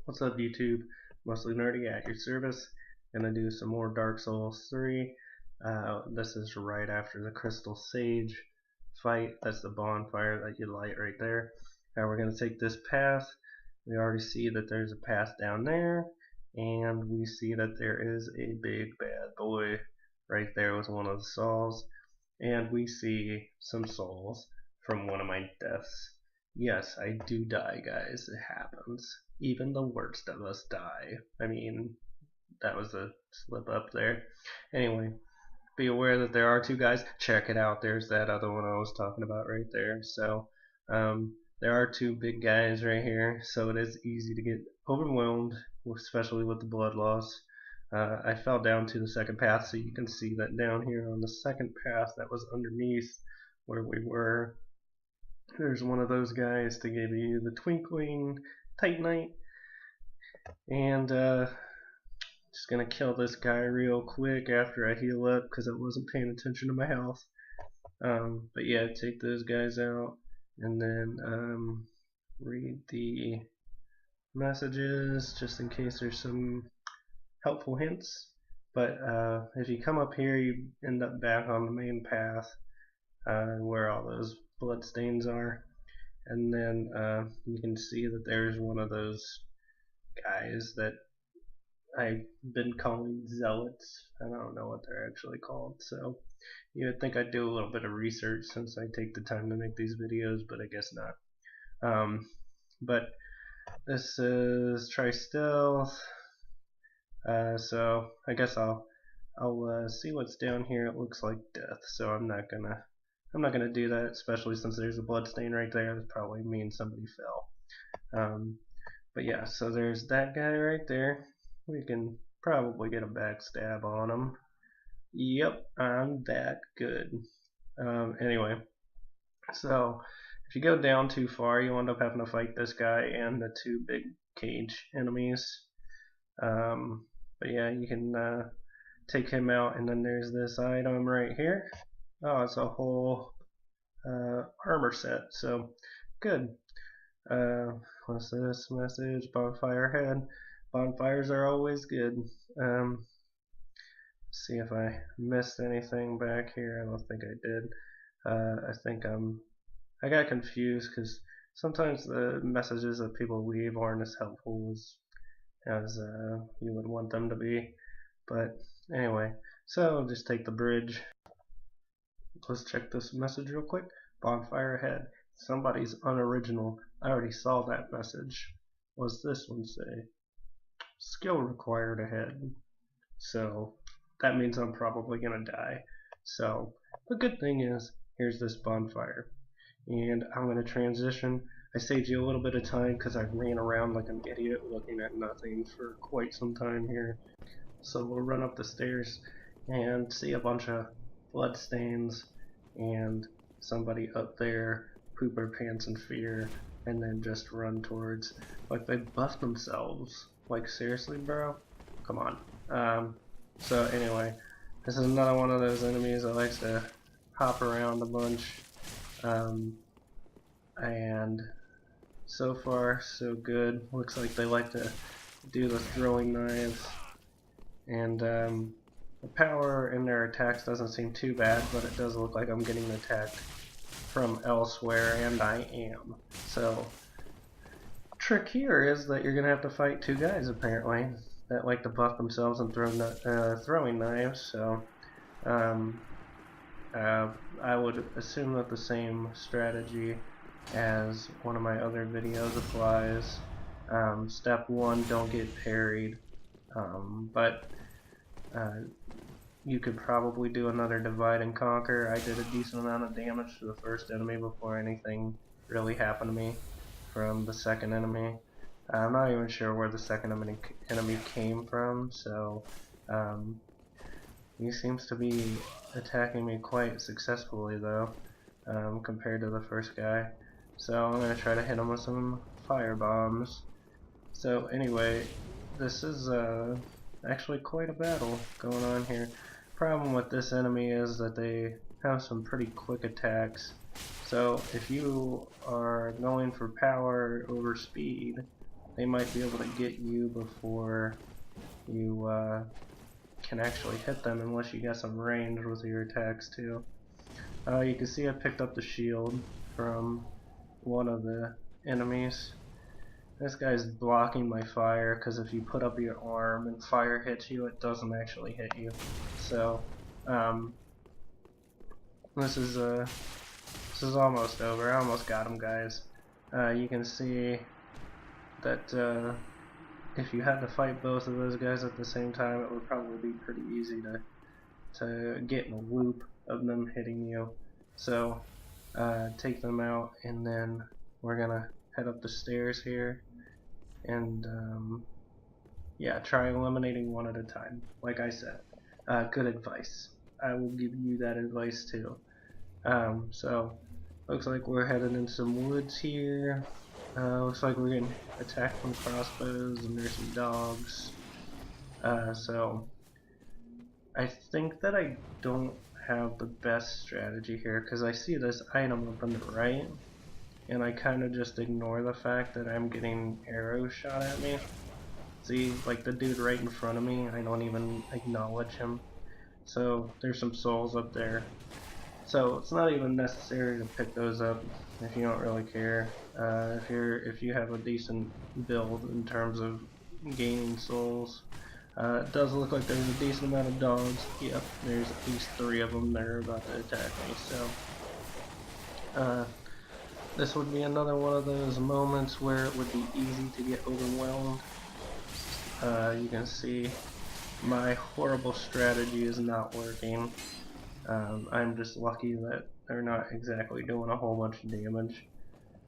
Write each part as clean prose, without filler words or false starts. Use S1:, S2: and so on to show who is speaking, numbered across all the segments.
S1: What's up, YouTube? MostlyNerdy at your service. Gonna do some more Dark Souls 3. This is right after the Crystal Sage fight. That's the bonfire that you light right there. Now we're gonna take this path. We already see that there's a path down there, and we see that there is a big bad boy right there with one of the souls, and we see some souls from one of my deaths. Yes, I do die, guys. It happens. Even the worst of us die. I mean, that was a slip up there. Anyway, be aware that there are two guys. Check it out. There's that other one I was talking about right there. So, there are two big guys right here. So it is easy to get overwhelmed, especially with the blood loss. I fell down to the second path, so you can see that down here on the second path that was underneath where we were. There's one of those guys to give you the twinkling titanite, and just gonna kill this guy real quick after I heal up because I wasn't paying attention to my health. But yeah, take those guys out, and then read the messages just in case there's some helpful hints. But if you come up here, you end up back on the main path where all those blood stains are, and then you can see that there's one of those guys that I've been calling zealots. I don't know what they're actually called, so you would think I'd do a little bit of research since I take the time to make these videos, but I guess not. But this is try stealth, so I guess I'll see what's down here. It looks like death, so I'm not gonna do that, especially since there's a blood stain right there. That probably means somebody fell. But yeah, so there's that guy right there. We can probably get a backstab on him. Yep, I'm that good. Anyway, so if you go down too far, you end up having to fight this guy and the two big cage enemies. But yeah, you can take him out, and then there's this item right here. Oh, it's a whole armor set, so good. What's this message? Bonfire head. Bonfires are always good. See if I missed anything back here. I don't think I did. I think I got confused because sometimes the messages that people leave aren't as helpful as you would want them to be. But anyway, so just take the bridge. Let's check this message real quick. Bonfire ahead. Somebody's unoriginal. I already saw that message. What's this one say? Skill required ahead. So that means I'm probably gonna die. So the good thing is, here's this bonfire. And I'm gonna transition. I saved you a little bit of time because I ran around like an idiot looking at nothing for quite some time here. So we'll run up the stairs and see a bunch of blood stains and somebody up there poop their pants in fear and then just run towards, like, they buffed themselves. Like, seriously, bro? Come on. So anyway, this is another one of those enemies that likes to hop around a bunch. And so far so good. Looks like they like to do the throwing knives. And the power in their attacks doesn't seem too bad, but it does look like I'm getting attacked from elsewhere, and I am. So, trick here is that you're gonna have to fight two guys apparently that like to buff themselves and throwing knives. So, I would assume that the same strategy as one of my other videos applies. Step 1, don't get parried. But you could probably do another divide and conquer. I did a decent amount of damage to the first enemy before anything really happened to me from the second enemy. I'm not even sure where the second enemy came from, so he seems to be attacking me quite successfully though, compared to the first guy. So I'm going to try to hit him with some fire bombs. So anyway, this is actually quite a battle going on here. Problem with this enemy is that they have some pretty quick attacks. So if you are going for power over speed, they might be able to get you before you can actually hit them, unless you got some range with your attacks too. You can see I picked up the shield from one of the enemies. This guy's blocking my fire, because if you put up your arm and fire hits you, it doesn't actually hit you. So this is almost over. I almost got him, guys. You can see that if you had to fight both of those guys at the same time, it would probably be pretty easy to get in a loop of them hitting you. So take them out, and then we're gonna head up the stairs here, and yeah, try eliminating one at a time. Like I said, good advice. I will give you that advice too. So looks like we're headed in some woods here. Looks like we're getting attacked from crossbows, and there's some dogs. So I think that I don't have the best strategy here, because I see this item up on the right, and I kind of just ignore the fact that I'm getting arrows shot at me. See, like the dude right in front of me, I don't even acknowledge him. So there's some souls up there. So it's not even necessary to pick those up if you don't really care. If you have a decent build in terms of gaining souls. It does look like there's a decent amount of dogs. Yep, there's at least 3 of them that are about to attack me. So this would be another one of those moments where it would be easy to get overwhelmed. You can see my horrible strategy is not working. I'm just lucky that they're not exactly doing a whole bunch of damage.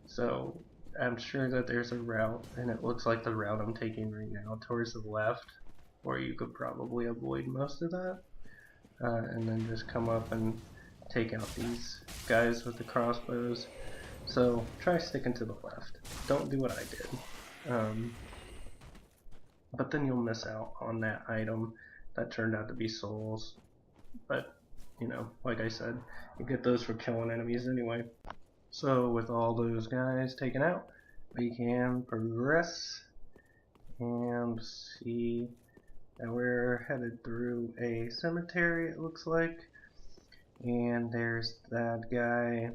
S1: So I'm sure that there's a route, and it looks like the route I'm taking right now towards the left, where you could probably avoid most of that, and then just come up and take out these guys with the crossbows. So try sticking to the left. Don't do what I did. But then you'll miss out on that item that turned out to be souls. But, you know, like I said, you get those for killing enemies anyway. So with all those guys taken out, we can progress and see that we're headed through a cemetery, it looks like. And there's that guy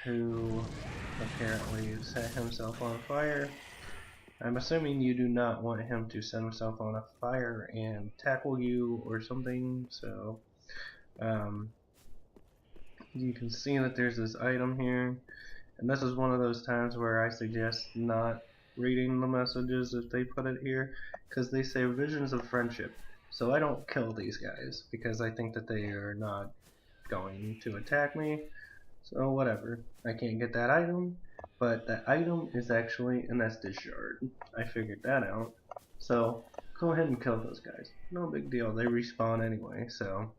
S1: who apparently set himself on fire. I'm assuming you do not want him to set himself on a fire and tackle you or something, so you can see that there's this item here, and this is one of those times where I suggest not reading the messages if they put it here, because they say visions of friendship. So I don't kill these guys because I think that they are not going to attack me. So whatever, I can't get that item, but that item is actually an Estus shard. I figured that out. So go ahead and kill those guys. No big deal, they respawn anyway, so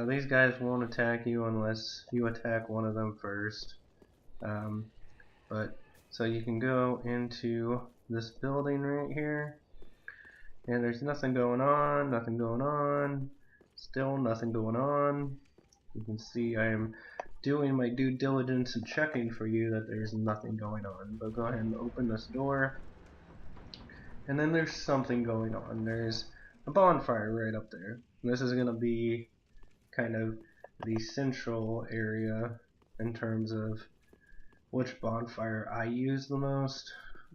S1: these guys won't attack you unless you attack one of them first. So you can go into this building right here, and there's nothing going on, still nothing going on. You can see I am doing my due diligence and checking for you that there's nothing going on. But go ahead and open this door, and then there's something going on. There's a bonfire right up there. And this is going to be kind of the central area in terms of which bonfire I use the most.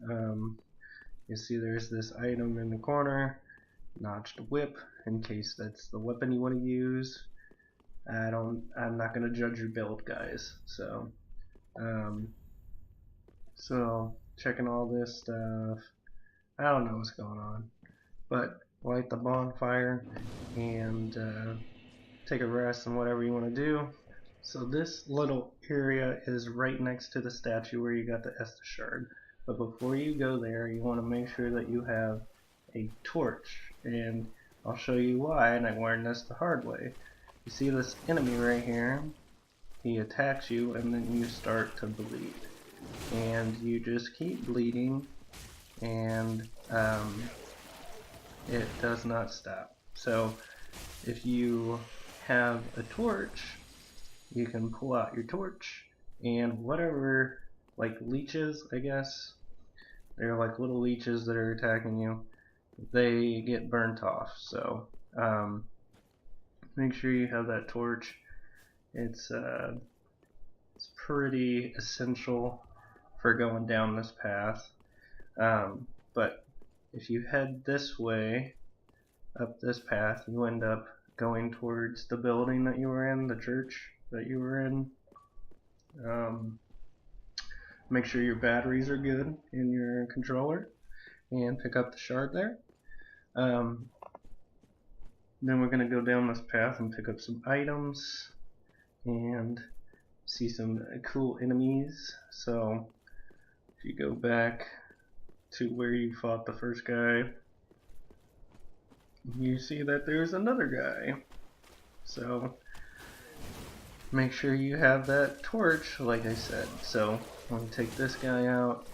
S1: You see there's this item in the corner, notched whip, in case that's the weapon you want to use. I'm not gonna judge your build, guys. So checking all this stuff. I don't know what's going on, but light the bonfire and take a rest and whatever you want to do. So this little area is right next to the statue where you got the Estus shard. But before you go there, you want to make sure that you have a torch, and I'll show you why. And I learned this the hard way. You see this enemy right here, he attacks you and then you start to bleed. And you just keep bleeding, and it does not stop. So if you have a torch, you can pull out your torch, and whatever, like leeches, I guess, they're like little leeches that are attacking you. They get burnt off, so make sure you have that torch. It's pretty essential for going down this path. But if you head this way, up this path, you end up going towards the building that you were in, the church that you were in. Make sure your batteries are good in your controller and pick up the shard there. Then we're going to go down this path and pick up some items and see some cool enemies. So if you go back to where you fought the first guy, you see that there's another guy. So make sure you have that torch, like I said. So I'm going to take this guy out.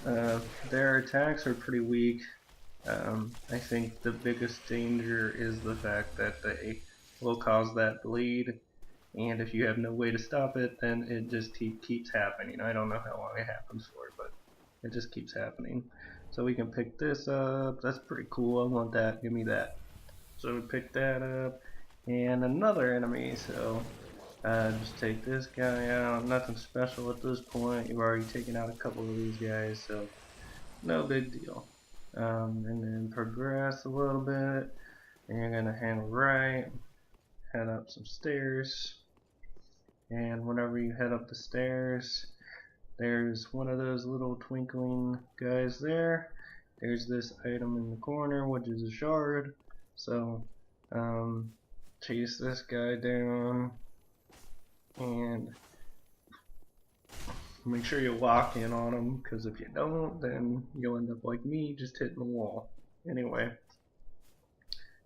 S1: Their attacks are pretty weak. I think the biggest danger is the fact that they will cause that bleed, and if you have no way to stop it, then it just keeps happening. I don't know how long it happens for, but it just keeps happening. So we can pick this up. That's pretty cool. I want that. Give me that. So we pick that up, and another enemy. So just take this guy out. Nothing special at this point. You've already taken out a couple of these guys, so no big deal. And then progress a little bit, and you're gonna hang right, head up some stairs, and whenever you head up the stairs, there's one of those little twinkling guys there. There's this item in the corner, which is a shard. So chase this guy down and make sure you lock in on him, because if you don't, then you'll end up like me, just hitting the wall. Anyway,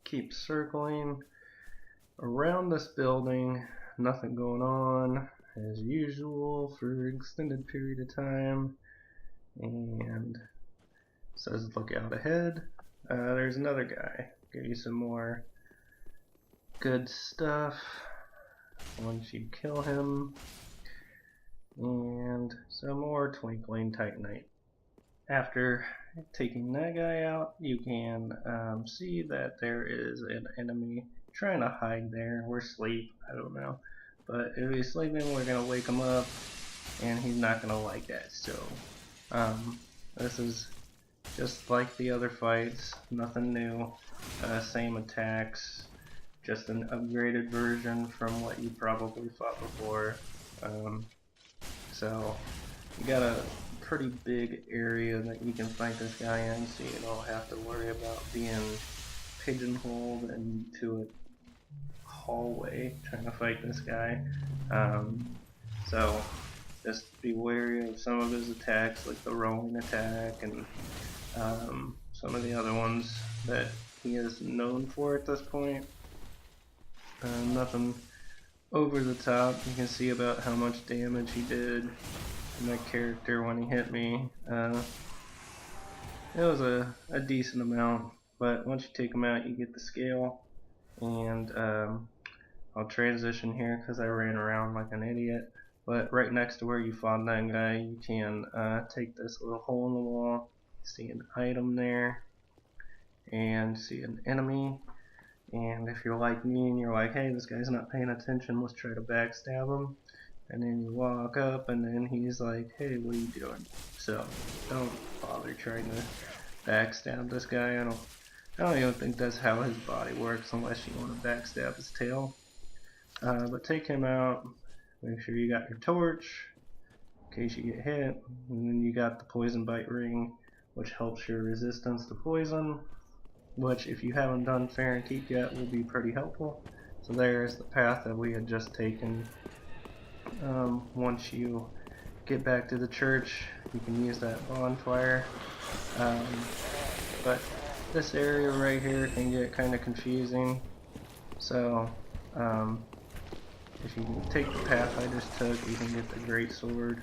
S1: keep circling around this building. Nothing going on as usual for an extended period of time. And it says look out ahead. There's another guy. Give you some more good stuff once you kill him. And some more twinkling titanite. After taking that guy out, you can see that there is an enemy trying to hide there or sleep, I don't know. But if he's sleeping, we're going to wake him up, and he's not going to like that. So this is just like the other fights, nothing new, same attacks, just an upgraded version from what you probably fought before. So you got a pretty big area that you can fight this guy in, so you don't have to worry about being pigeonholed into a hallway trying to fight this guy. So just be wary of some of his attacks, like the rolling attack and some of the other ones that he is known for at this point. Nothing over the top. You can see about how much damage he did to my character when he hit me. It was a decent amount, but once you take him out, you get the scale. And I'll transition here because I ran around like an idiot. But right next to where you fought that guy, you can take this little hole in the wall, see an item there, and see an enemy. And if you're like me and you're like, hey, this guy's not paying attention, let's try to backstab him. And then you walk up and then he's like, hey, what are you doing? So don't bother trying to backstab this guy. I don't even think that's how his body works unless you want to backstab his tail. But take him out, make sure you got your torch in case you get hit, and then you got the poison bite ring, which helps your resistance to poison, which if you haven't done Fair and Keep yet will be pretty helpful. So there's the path that we had just taken. Once you get back to the church, you can use that bonfire. But this area right here can get kind of confusing. So if you take the path I just took, you can get the great sword.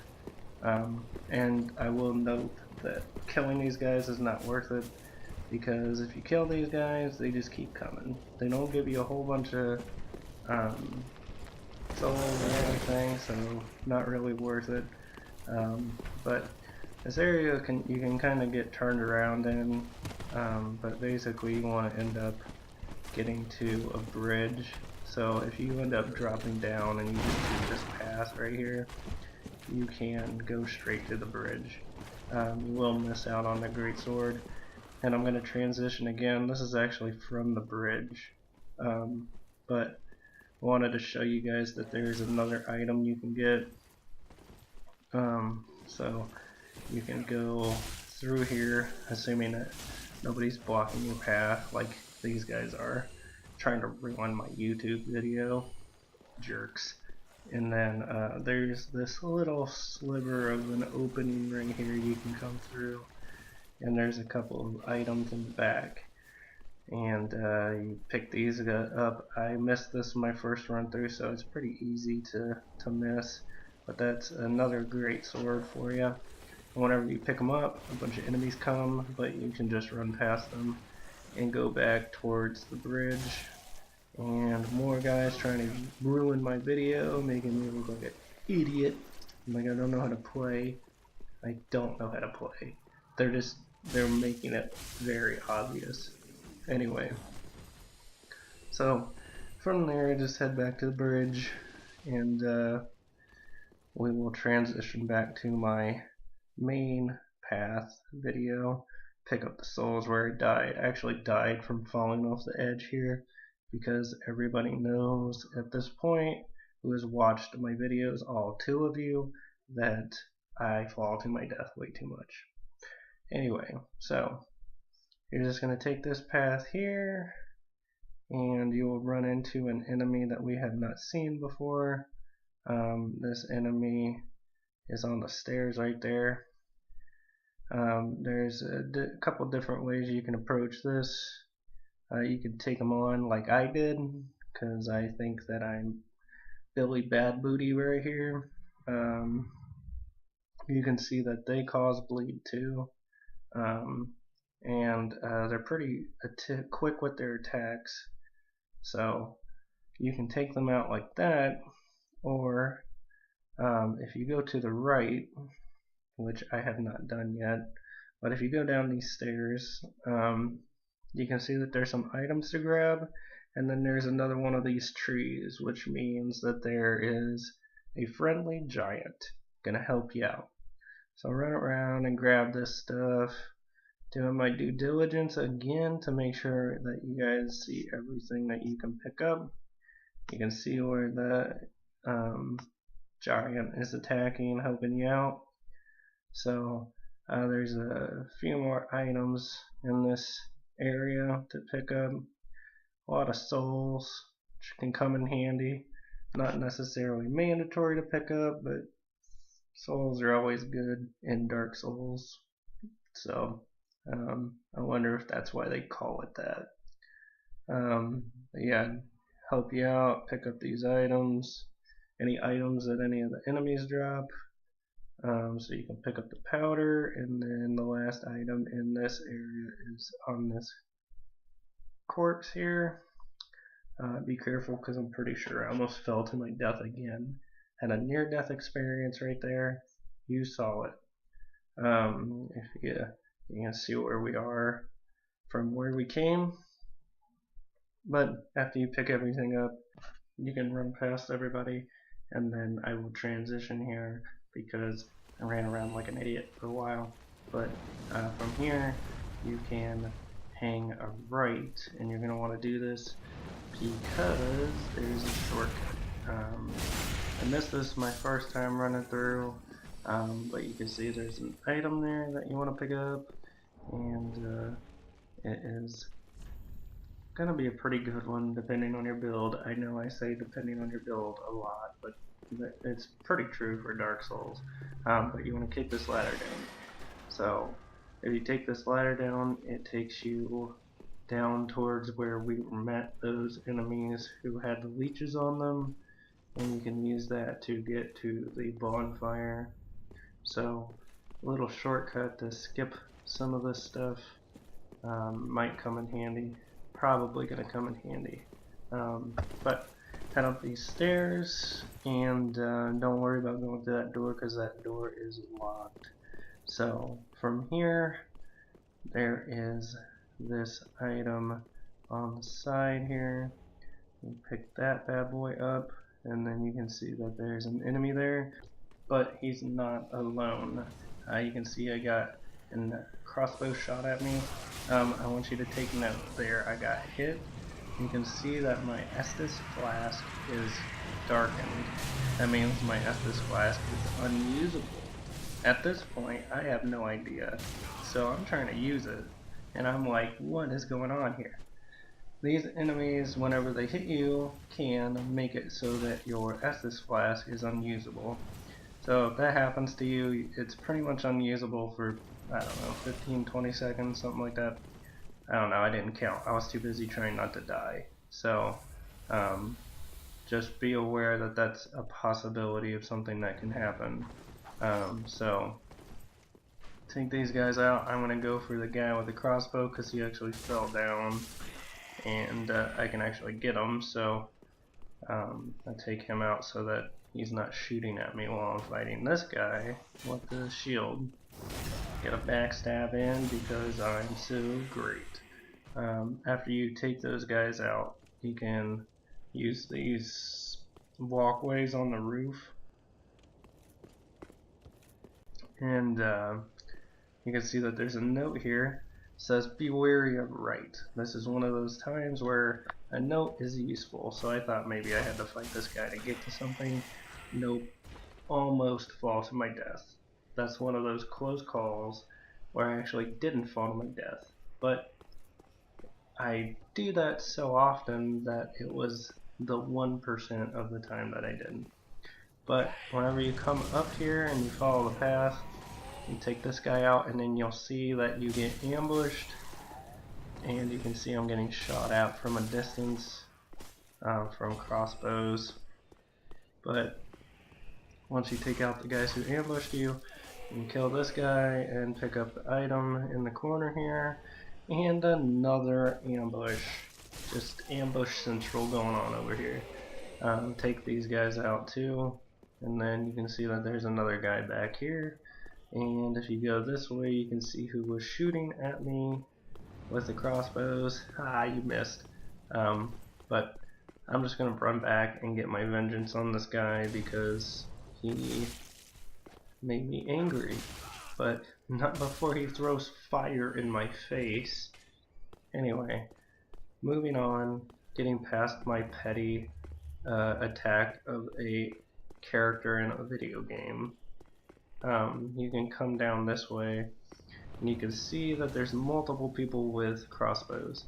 S1: And I will note that killing these guys is not worth it, because if you kill these guys, they just keep coming. They don't give you a whole bunch of souls or anything, so not really worth it. But This area you can kind of get turned around in, but basically you want to end up getting to a bridge. So if you end up dropping down and you just do this path right here, you can go straight to the bridge. You will miss out on the greatsword. And I'm going to transition again. This is actually from the bridge, but I wanted to show you guys that there's another item you can get. So you can go through here, assuming that nobody's blocking your path like these guys are, trying to ruin my YouTube video, jerks. And then there's this little sliver of an opening right here you can come through, and there's a couple of items in the back, and you pick these up. I missed this in my first run through, so it's pretty easy to miss, but that's another great sword for you. And whenever you pick them up, a bunch of enemies come, but you can just run past them and go back towards the bridge. And more guys trying to ruin my video, making me look like an idiot. Like I don't know how to play. I don't know how to play. They're making it very obvious. Anyway, so from there just head back to the bridge, and we will transition back to my main path video. Pick up the souls where I died. I actually died from falling off the edge here, because everybody knows at this point who has watched my videos, all 2 of you, that I fall to my death way too much. Anyway, so you're just going to take this path here, and you will run into an enemy that we have not seen before. This enemy is on the stairs right there. There's a couple different ways you can approach this. You can take them on like I did, because I think that I'm Billy Bad Booty right here. You can see that they cause bleed too, and they're pretty quick with their attacks, so you can take them out like that, or if you go to the right, which I have not done yet, but if you go down these stairs, you can see that there's some items to grab, and then there's another one of these trees, which means that there is a friendly giant gonna help you out. So run around and grab this stuff, doing my due diligence again to make sure that you guys see everything that you can pick up. You can see where the giant is attacking, helping you out. So there's a few more items in this area to pick up. A lot of souls, which can come in handy. Not necessarily mandatory to pick up, but souls are always good in Dark Souls. So I wonder if that's why they call it that. Yeah, help you out, pick up these items, any items that any of the enemies drop. So you can pick up the powder, and then the last item in this area is on this corpse here. Be careful, because I'm pretty sure I almost fell to my death again. Had a near-death experience right there. You saw it. If you can see where we are from where we came. But after you pick everything up, you can run past everybody, and then I will transition here, because I ran around like an idiot for a while. But from here, you can hang a right, and you're going to want to do this because there's a shortcut. I missed this my first time running through, but you can see there's an item there that you want to pick up, and it is going to be a pretty good one depending on your build. I know I say depending on your build a lot, but it's pretty true for Dark Souls. But you want to kick this ladder down. So if you take this ladder down, it takes you down towards where we met those enemies who had the leeches on them, and you can use that to get to the bonfire. So a little shortcut to skip some of this stuff might come in handy. Probably going to come in handy. But head up these stairs, and don't worry about going through that door, because that door is locked. So from here, there is this item on the side here. You pick that bad boy up, and then you can see that there's an enemy there, but he's not alone. You can see I got a crossbow shot at me. I want you to take note there. I got hit. You can see that my Estus flask is darkened. That means my Estus flask is unusable. At this point, I have no idea. So I'm trying to use it, and I'm like, what is going on here? These enemies, whenever they hit you, can make it so that your Estus flask is unusable. So if that happens to you, it's pretty much unusable for, I don't know, 15-20 seconds, something like that. I don't know, I didn't count. I was too busy trying not to die. So just be aware that that's a possibility of something that can happen. So take these guys out. I'm going to go for the guy with the crossbow because he actually fell down, and I can actually get him. So I take him out so that he's not shooting at me while I'm fighting this guy with the shield. Get a backstab in because I'm so great. After you take those guys out, you can use these walkways on the roof, and you can see that there's a note here. It says, "Be wary of right." This is one of those times where a note is useful, so I thought maybe I had to fight this guy to get to something. Nope, almost fall to my death. That's one of those close calls where I actually didn't fall to my death, but I do that so often that it was the 1% of the time that I didn't. But whenever you come up here and you follow the path, you take this guy out, and then you'll see that you get ambushed, and you can see I'm getting shot at from a distance from crossbows. But once you take out the guys who ambushed you, you can kill this guy and pick up the item in the corner here, and another ambush. Just ambush central going on over here. Take these guys out too, and then you can see that there's another guy back here. And if you go this way, you can see who was shooting at me with the crossbows. You missed. But I'm just gonna run back and get my vengeance on this guy because he made me angry. But not before he throws fire in my face. Anyway, moving on, getting past my petty attack of a character in a video game. You can come down this way, and you can see that there's multiple people with crossbows.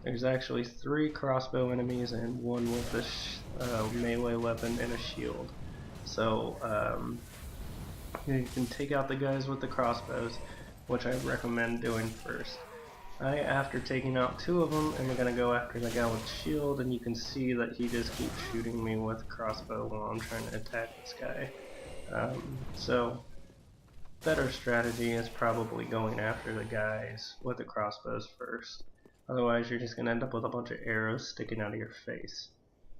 S1: There's actually 3 crossbow enemies and 1 with a melee weapon and a shield. So you can take out the guys with the crossbows, which I recommend doing first. After taking out 2 of them, am going to go after the guy with the shield, and you can see that he just keeps shooting me with a crossbow while I'm trying to attack this guy. So better strategy is probably going after the guys with the crossbows first. Otherwise, you're just going to end up with a bunch of arrows sticking out of your face.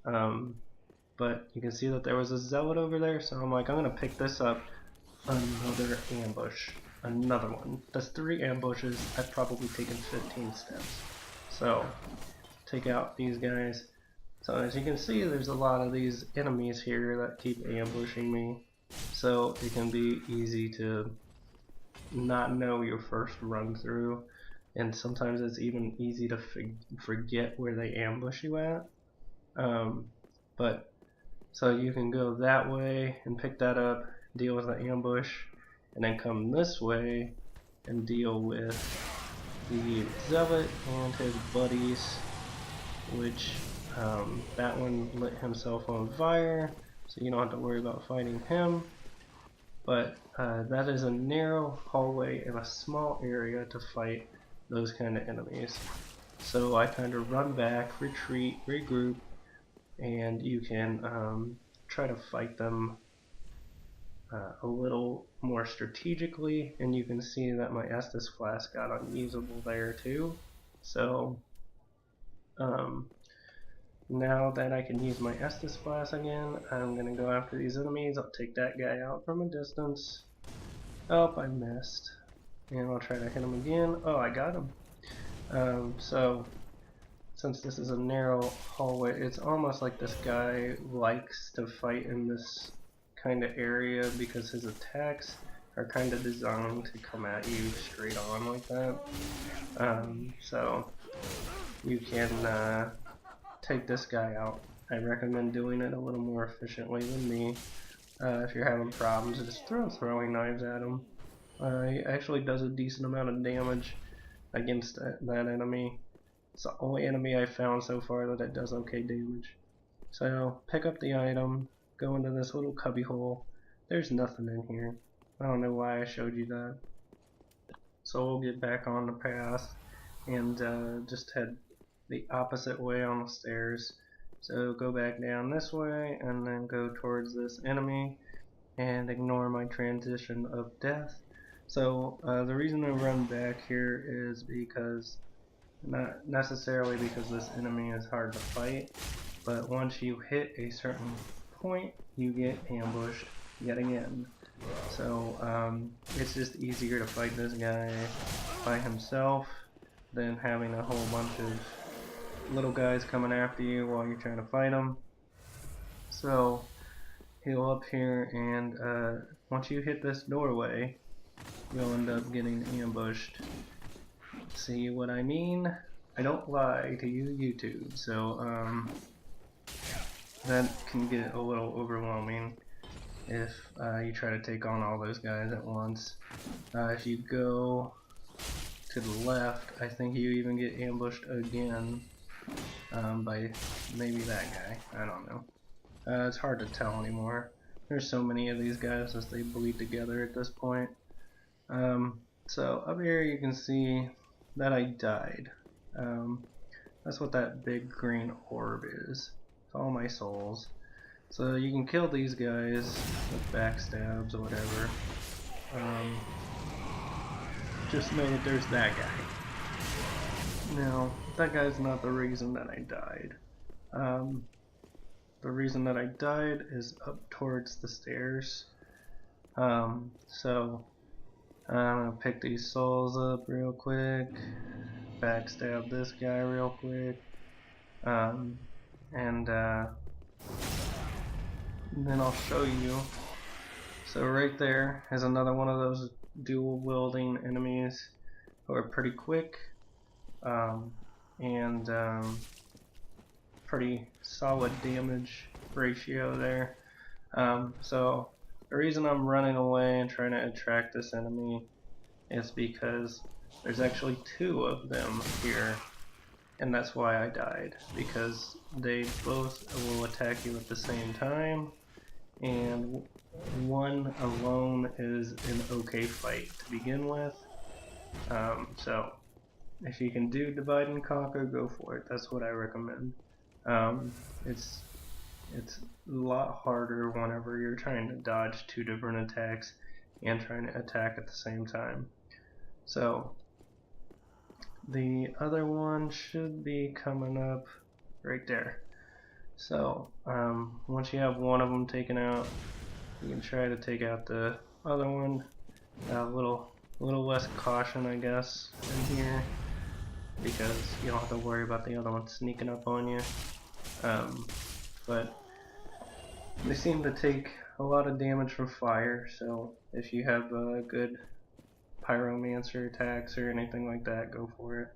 S1: But you can see that there was a zealot over there, so I'm like, I'm going to pick this up. Another ambush. Another one. That's 3 ambushes. I've probably taken 15 steps. So, take out these guys. So as you can see, there's a lot of these enemies here that keep ambushing me. So it can be easy to not know your first run through, and sometimes it's even easy to forget where they ambush you at. But so you can go that way and pick that up, deal with the ambush, and then come this way and deal with the zealot and his buddies, which that one lit himself on fire, so you don't have to worry about fighting him. But that is a narrow hallway in a small area to fight those kind of enemies. So I kind of run back, retreat, regroup, and you can try to fight them a little more strategically, and you can see that my Estus flask got unusable there too. So now that I can use my Estus flask again, I'm going to go after these enemies. I'll take that guy out from a distance, Oh, I missed. And I'll try to hit him again. Oh, I got him. So, since this is a narrow hallway, it's almost like this guy likes to fight in this kind of area because his attacks are kind of designed to come at you straight on like that. So, you can take this guy out. I recommend doing it a little more efficiently than me. If you're having problems, just throw throwing knives at him. He actually does a decent amount of damage against that enemy. It's the only enemy I've found so far that it does okay damage. So pick up the item, go into this little cubby hole. There's nothing in here. I don't know why I showed you that. So we'll get back on the path and just head the opposite way on the stairs. So go back down this way and then go towards this enemy and ignore my transition of death. So the reason I run back here is because, not necessarily because this enemy is hard to fight, but once you hit a certain point, you get ambushed yet again. So it's just easier to fight this guy by himself than having a whole bunch of little guys coming after you while you're trying to fight them. So heal up here, and once you hit this doorway, you'll end up getting ambushed. See what I mean? I don't lie to you, YouTube, so that can get a little overwhelming if you try to take on all those guys at once. If you go to the left, I think you even get ambushed again by maybe that guy. I don't know. It's hard to tell anymore. There's so many of these guys as they bleed together at this point. So up here you can see that I died. That's what that big green orb is. It's all my souls. So you can kill these guys with backstabs or whatever. Just know that there's that guy. Now, that guy's not the reason that I died. The reason that I died is up towards the stairs. So I'm gonna pick these souls up real quick, backstab this guy real quick, and then I'll show you. So right there is another one of those dual wielding enemies who are pretty quick and pretty solid damage ratio there. So the reason I'm running away and trying to attract this enemy is because there's actually two of them here, and that's why I died, because they both will attack you at the same time, and one alone is an okay fight to begin with. So if you can do divide and conquer, go for it. That's what I recommend. It's a lot harder whenever you're trying to dodge two different attacks and trying to attack at the same time. So the other one should be coming up right there. So once you have one of them taken out, you can try to take out the other one. A little less caution, I guess, in here, because you don't have to worry about the other one sneaking up on you. But they seem to take a lot of damage from fire, so if you have good pyromancer attacks or anything like that, go for it.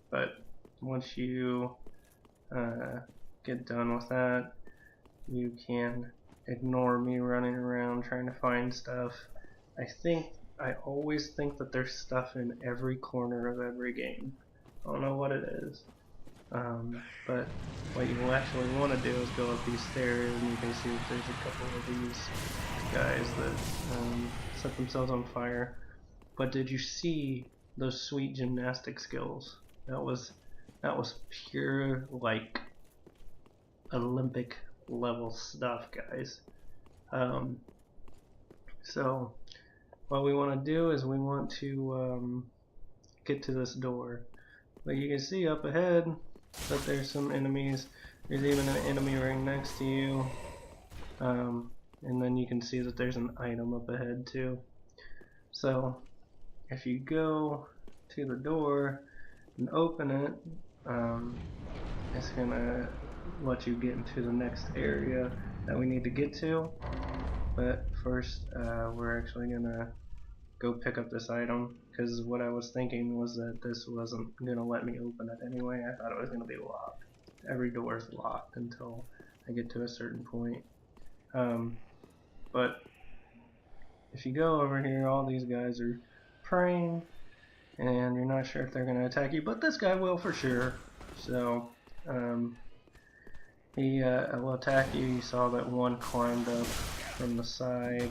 S1: But once you get done with that, you can ignore me running around trying to find stuff. I always think that there's stuff in every corner of every game. I don't know what it is. But what you actually want to do is go up these stairs, and you can see that there's a couple of these guys that set themselves on fire. But did you see those sweet gymnastic skills? That was pure, like, Olympic level stuff, guys. So what we want to do is we want to get to this door. But you can see up ahead that there's some enemies. There's even an enemy right next to you. and then you can see that there's an item up ahead too. So if you go to the door and open it, it's gonna let you get into the next area that we need to get to. But first, we're actually gonna go pick up this item, because what I was thinking was that this wasn't gonna let me open it anyway. I thought it was gonna be locked. Every door is locked until I get to a certain point. But if you go over here, all these guys are praying, and you're not sure if they're gonna attack you, but this guy will for sure. So he will attack you. You saw that one climbed up from the side.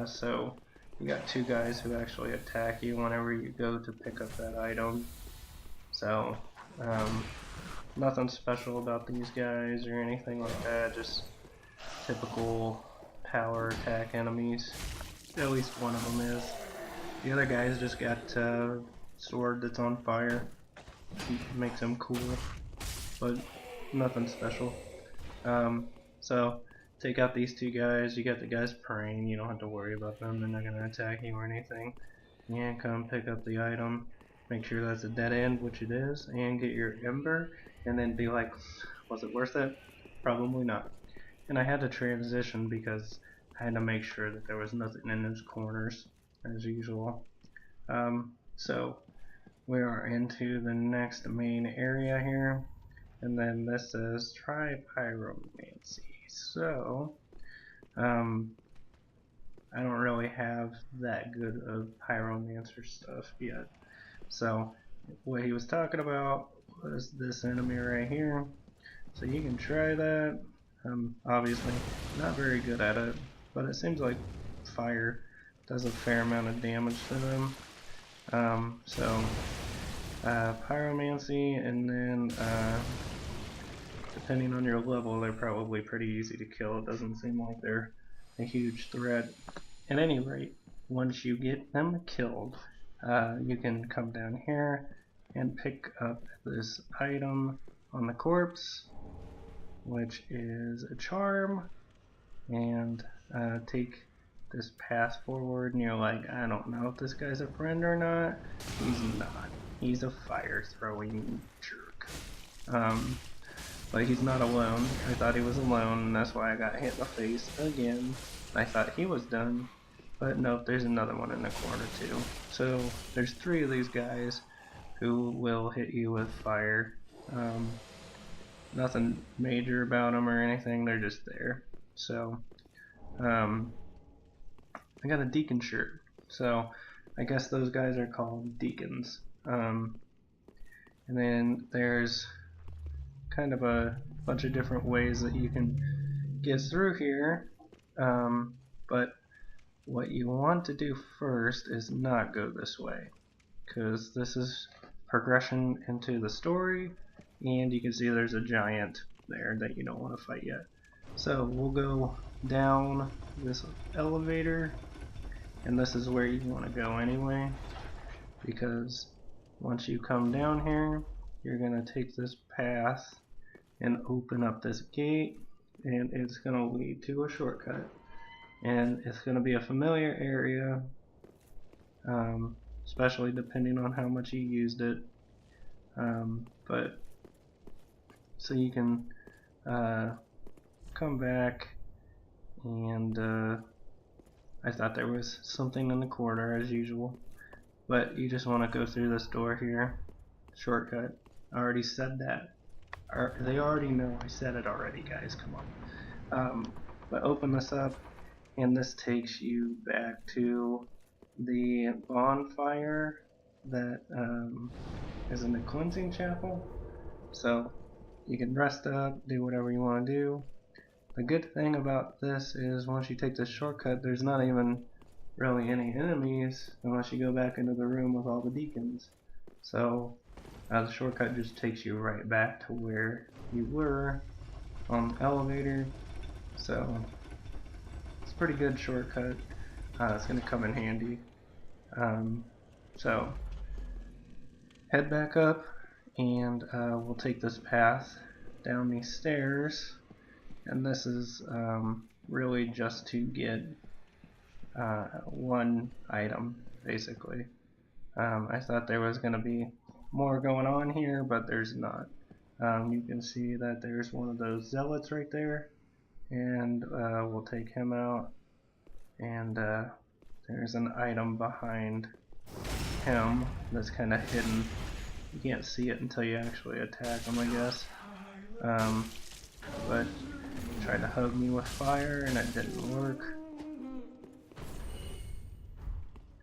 S1: So you got two guys who actually attack you whenever you go to pick up that item. So nothing special about these guys or anything like that, just typical power attack enemies. At least one of them is. The other guy's just got a sword that's on fire. Makes him cool, but nothing special. So take out these two guys. You got the guys praying. You don't have to worry about them. They're not gonna attack you or anything. And come pick up the item. Make sure that's a dead end, which it is, and get your ember. And then be like, was it worth it? Probably not. And I had to transition because I had to make sure that there was nothing in those corners, as usual. So we are into the next main area here, and then this says try pyromancy. So I don't really have that good of pyromancer stuff yet. So what he was talking about was this enemy right here. So you can try that. Obviously not very good at it, but it seems like fire does a fair amount of damage to them. Pyromancy, and then depending on your level, they're probably pretty easy to kill. It doesn't seem like they're a huge threat. At any rate, once you get them killed, you can come down here and pick up this item on the corpse, which is a charm, and take this path forward, and you're like, I don't know if this guy's a friend or not. He's not. He's a fire throwing jerk. But he's not alone. I thought he was alone, and that's why I got hit in the face again. I thought he was done, but nope, there's another one in the corner too. So there's three of these guys who will hit you with fire. Nothing major about them or anything, they're just there. So I got a Deacon shirt, so I guess those guys are called Deacons. And then there's kind of a bunch of different ways that you can get through here, but what you want to do first is not go this way, because this is progression into the story, and you can see there's a giant there that you don't want to fight yet. So we'll go down this elevator, and this is where you want to go anyway, because once you come down here, you're going to take this path and open up this gate, and it's going to lead to a shortcut, and it's going to be a familiar area, especially depending on how much you used it, but so you can come back, and I thought there was something in the corner as usual, but you just want to go through this door here. Shortcut. I already said that. They already know I said it already, guys. Come on. But open this up, and this takes you back to the bonfire that is in the cleansing chapel. So you can rest up, do whatever you want to do. The good thing about this is once you take this shortcut, there's not even really any enemies unless you go back into the room with all the deacons. So the shortcut just takes you right back to where you were on the elevator. So it's a pretty good shortcut. It's going to come in handy. So head back up, and we'll take this path down these stairs. And this is really just to get one item, basically. I thought there was going to be more going on here, but there's not. You can see that there's one of those zealots right there, and we'll take him out, and there's an item behind him that's kind of hidden. You can't see it until you actually attack him, I guess. But tried to hug me with fire and it didn't work.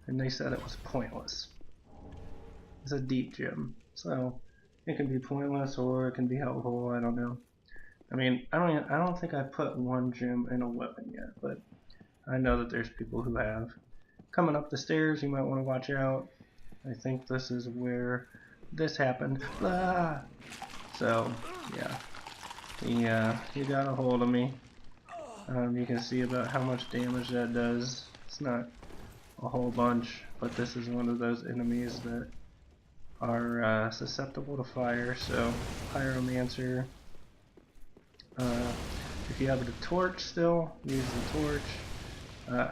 S1: And they said it was pointless. It's a deep gem, so it can be pointless or it can be helpful. I don't know. I mean, I don't think I put one gem in a weapon yet, but I know that there's people who have. Coming up the stairs, you might want to watch out. I think this is where this happened. Ah! So yeah, he got a hold of me. You can see about how much damage that does. It's not a whole bunch, but this is one of those enemies that are susceptible to fire. So pyromancer. If you have the torch still, use the torch.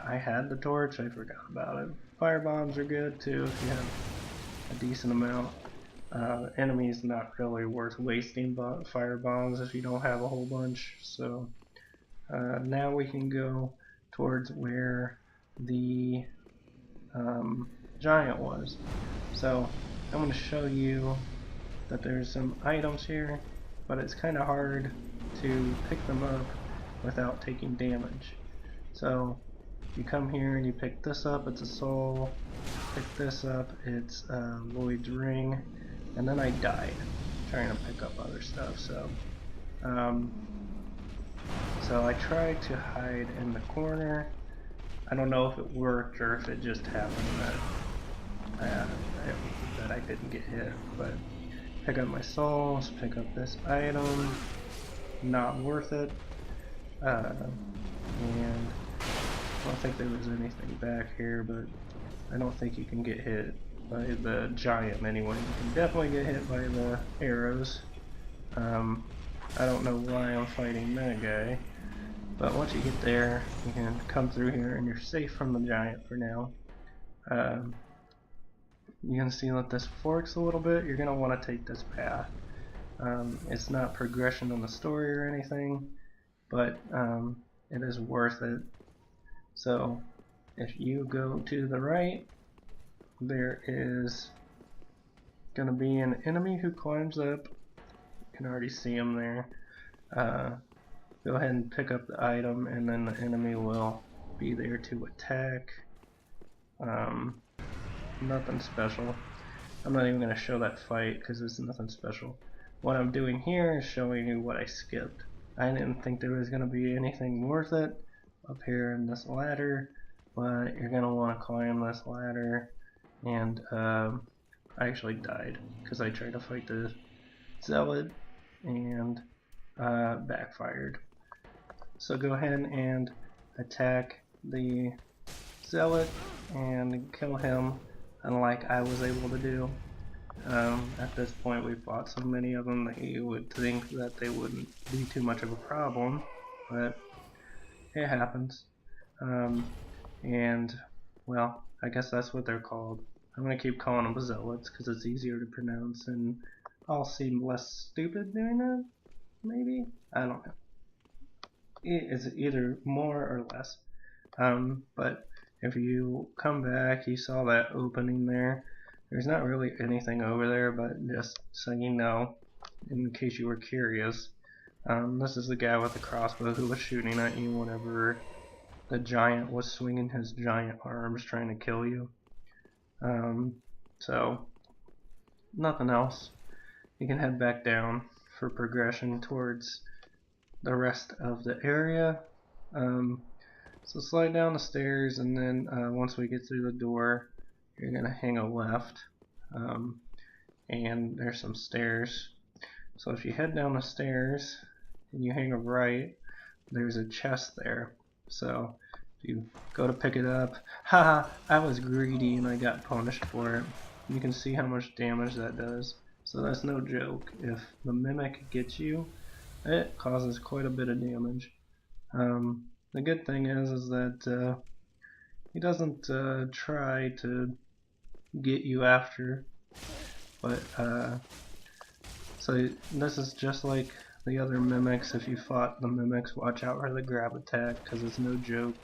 S1: I had the torch, I forgot about it. Fire bombs are good too if you have a decent amount. Enemy's not really worth wasting fire bombs if you don't have a whole bunch. So now we can go towards where the giant was. So I'm going to show you that there's some items here, but it's kind of hard to pick them up without taking damage. So you come here and you pick this up, it's a soul. Pick this up, it's Lloyd's ring. And then I died trying to pick up other stuff. So I tried to hide in the corner. I don't know if it worked or if it just happened that I didn't get hit. But pick up my souls, pick up this item. Not worth it. And I don't think there was anything back here, but I don't think you can get hit by the giant anyway. You can definitely get hit by the arrows. I don't know why I'm fighting that guy, but once you get there, you can come through here and you're safe from the giant for now. You can see that this forks a little bit. You're going to want to take this path. It's not progression in the story or anything, but it is worth it. So if you go to the right, there is going to be an enemy who climbs up. You can already see him there. Go ahead and pick up the item, and then the enemy will be there to attack. Nothing special. I'm not even going to show that fight because it's nothing special. What I'm doing here is showing you what I skipped. I didn't think there was going to be anything worth it up here in this ladder, but you're going to want to climb this ladder. And I actually died because I tried to fight the zealot and backfired. So go ahead and attack the zealot and kill him, unlike I was able to do. At this point we've fought so many of them that you would think that they wouldn't be too much of a problem, but it happens. And well, I guess that's what they're called. I'm going to keep calling them zealots because it's easier to pronounce and I'll seem less stupid doing that, maybe? I don't know. It's either more or less. But if you come back, you saw that opening there. There's not really anything over there, but just so you know, in case you were curious, this is the guy with the crossbow who was shooting at you whenever the giant was swinging his giant arms trying to kill you. So nothing else. You can head back down for progression towards the rest of the area. So slide down the stairs, and then once we get through the door, you're gonna hang a left, and there's some stairs. So if you head down the stairs and you hang a right, there's a chest there. So if you go to pick it up, haha, I was greedy and I got punished for it. You can see how much damage that does. So that's no joke. If the mimic gets you, it causes quite a bit of damage. the good thing is that he doesn't try to get you after, but so this is just like the other mimics. If you fought the mimics, watch out for the grab attack because it's no joke.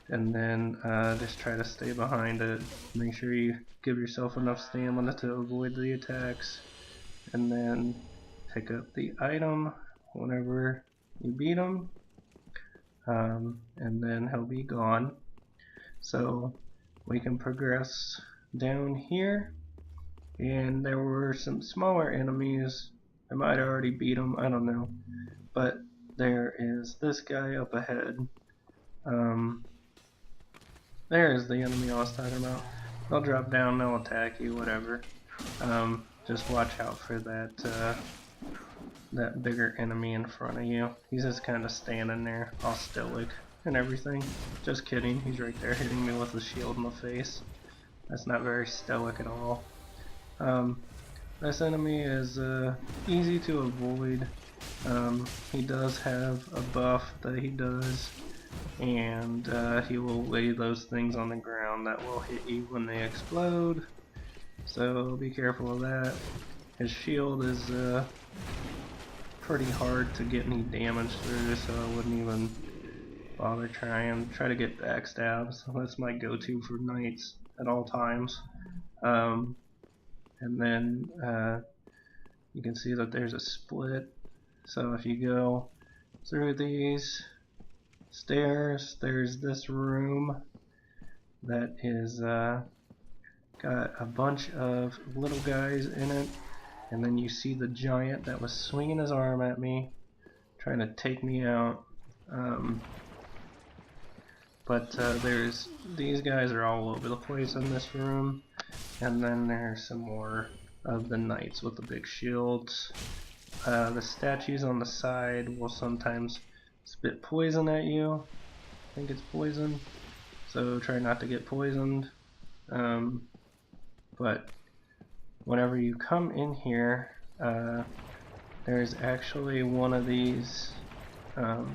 S1: And then just try to stay behind it. Make sure you give yourself enough stamina to avoid the attacks, and then pick up the item whenever you beat him, and then he'll be gone. So we can progress down here, and there were some smaller enemies. I might already beat them, I don't know, but there is this guy up ahead. There's the enemy I was talking about. They'll drop down, they'll attack you, whatever. Just watch out for that bigger enemy in front of you. He's just kind of standing there, all stoic and everything. Just kidding, he's right there hitting me with a shield in the face. That's not very stoic at all. This enemy is easy to avoid. He does have a buff that he does, and he will lay those things on the ground that will hit you when they explode, so be careful of that. His shield is pretty hard to get any damage through, so I wouldn't even bother trying. Try to get backstabs. That's my go-to for knights at all times. And then you can see that there's a split, so if you go through these stairs, there's this room that is got a bunch of little guys in it, and then you see the giant that was swinging his arm at me trying to take me out. But there's these guys are all over the place in this room, and then there's some more of the knights with the big shields. The statues on the side will sometimes spit poison at you. I think it's poison, so try not to get poisoned. But whenever you come in here, there's actually one of these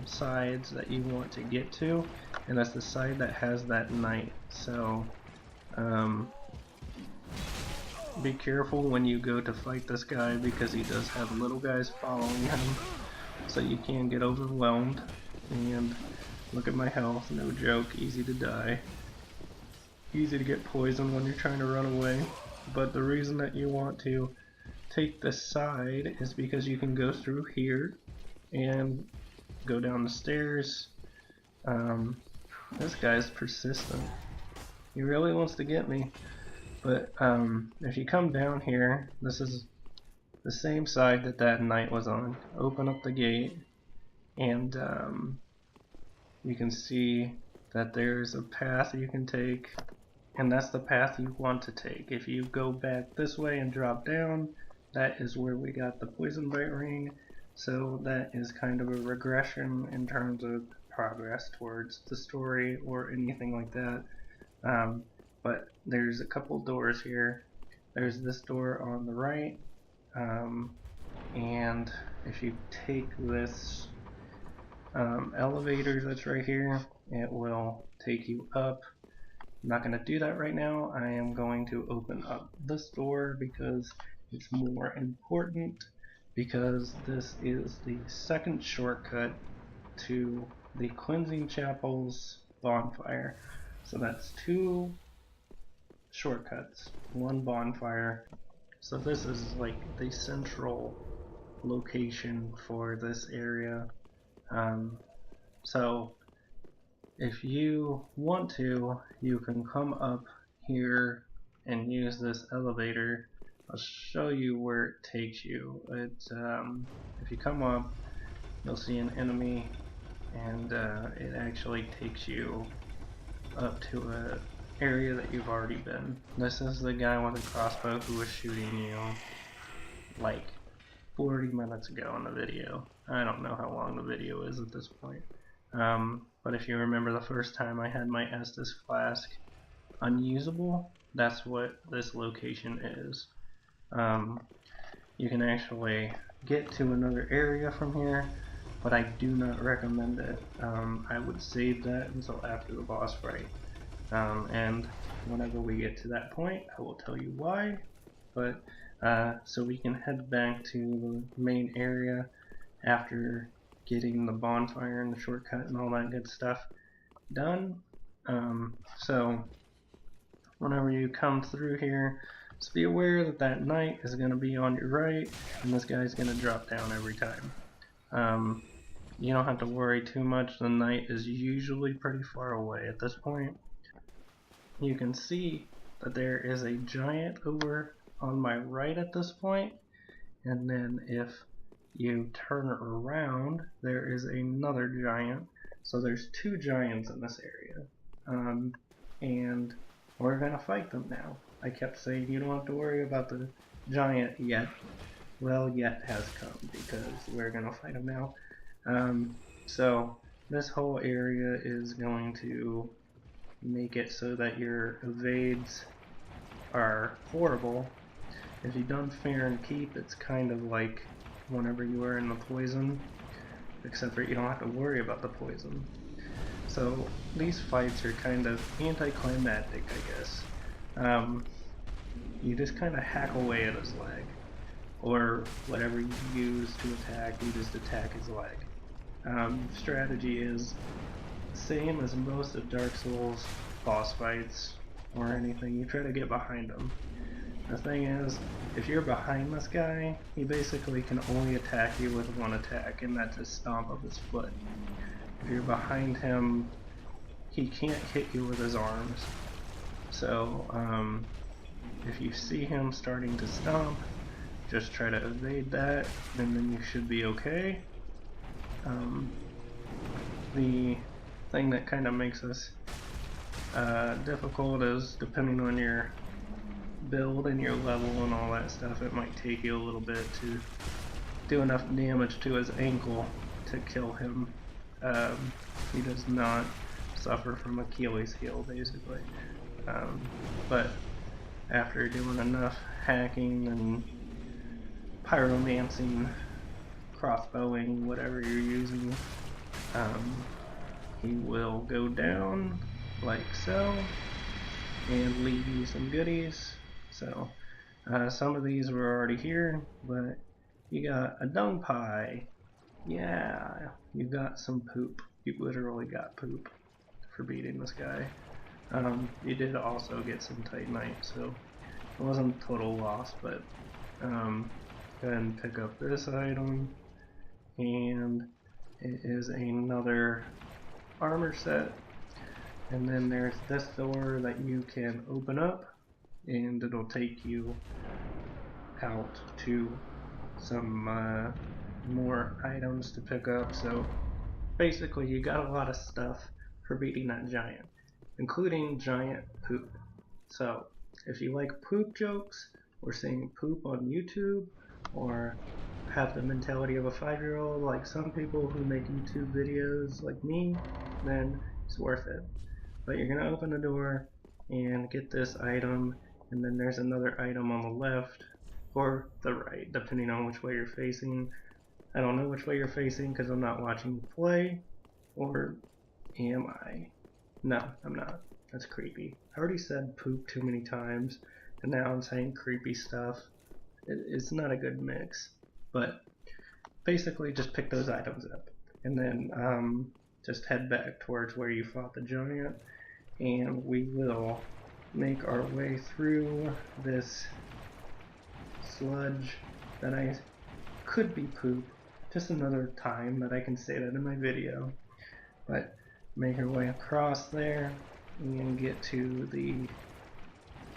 S1: sides that you want to get to, and that's the side that has that knight. So be careful when you go to fight this guy, because he does have little guys following him, so you can get overwhelmed. And look at my health, no joke, easy to die. Easy to get poisoned when you're trying to run away. But the reason that you want to take this side is because you can go through here and go down the stairs. This guy's persistent. He really wants to get me. But if you come down here, this is the same side that that knight was on. Open up the gate, and you can see that there's a path you can take, and that's the path you want to take. If you go back this way and drop down, that is where we got the poison bite ring, so that is kind of a regression in terms of progress towards the story or anything like that. But there's a couple doors here. There's this door on the right, and if you take this elevator that's right here, it will take you up. I'm not going to do that right now. I am going to open up this door because it's more important, because this is the second shortcut to the Cleansing Chapel's bonfire. So that's 2 shortcuts, 1 bonfire. So this is like the central location for this area. So if you want to, you can come up here and use this elevator. I'll show you where it takes you. If you come up, you'll see an enemy, and it actually takes you up to an area that you've already been. This is the guy with the crossbow who was shooting you like 40 minutes ago in the video. I don't know how long the video is at this point. But if you remember the first time I had my Estus flask unusable, that's what this location is. You can actually get to another area from here, but I do not recommend it. I would save that until after the boss fight. And whenever we get to that point, I will tell you why. But so we can head back to the main area after getting the bonfire and the shortcut and all that good stuff done. So whenever you come through here, just be aware that that knight is going to be on your right, and this guy's going to drop down every time. You don't have to worry too much. The knight is usually pretty far away at this point. You can see that there is a giant over on my right at this point, and then if you turn around, there is another giant. So there's two giants in this area, and we're gonna fight them now. I kept saying you don't have to worry about the giant yet. Well, yet has come because we're gonna fight him now. So this whole area is going to make it so that your evades are horrible. If you've done Fair and Keep, it's kind of like whenever you are in the poison, except for you don't have to worry about the poison. So these fights are kind of anticlimactic, I guess. You just kind of hack away at his leg, or whatever you use to attack, you just attack his leg. Strategy is same as most of Dark Souls boss fights or anything. You try to get behind him. The thing is, if you're behind this guy, he basically can only attack you with one attack, and that's a stomp of his foot. If you're behind him, he can't hit you with his arms. So, if you see him starting to stomp, just try to evade that, and then you should be okay. The thing that kind of makes this difficult is, depending on your build and your level and all that stuff, it might take you a little bit to do enough damage to his ankle to kill him. He does not suffer from Achilles heel, basically. But after doing enough hacking and pyromancing, crossbowing, whatever you're using, he will go down like so and leave you some goodies. So some of these were already here, but you got a dung pie. Yeah, you got some poop. You literally got poop for beating this guy. You did also get some titanite, so it wasn't a total loss, but go ahead and pick up this item, and it is another armor set. And then there's this door that you can open up, and it'll take you out to some more items to pick up. So basically you got a lot of stuff for beating that giant, including giant poop. So if you like poop jokes, or saying poop on YouTube, or have the mentality of a 5-year-old like some people who make YouTube videos like me, then it's worth it. But you're going to open the door and get this item, and then there's another item on the left or the right, depending on which way you're facing. I don't know which way you're facing because I'm not watching you play, or am I? No, I'm not. That's creepy. I already said poop too many times, and now I'm saying creepy stuff. It's not a good mix. But basically just pick those items up, and then just head back towards where you fought the giant, and we will make our way through this sludge that I could be poop. Just another time that I can say that in my video. But make our way across there and get to the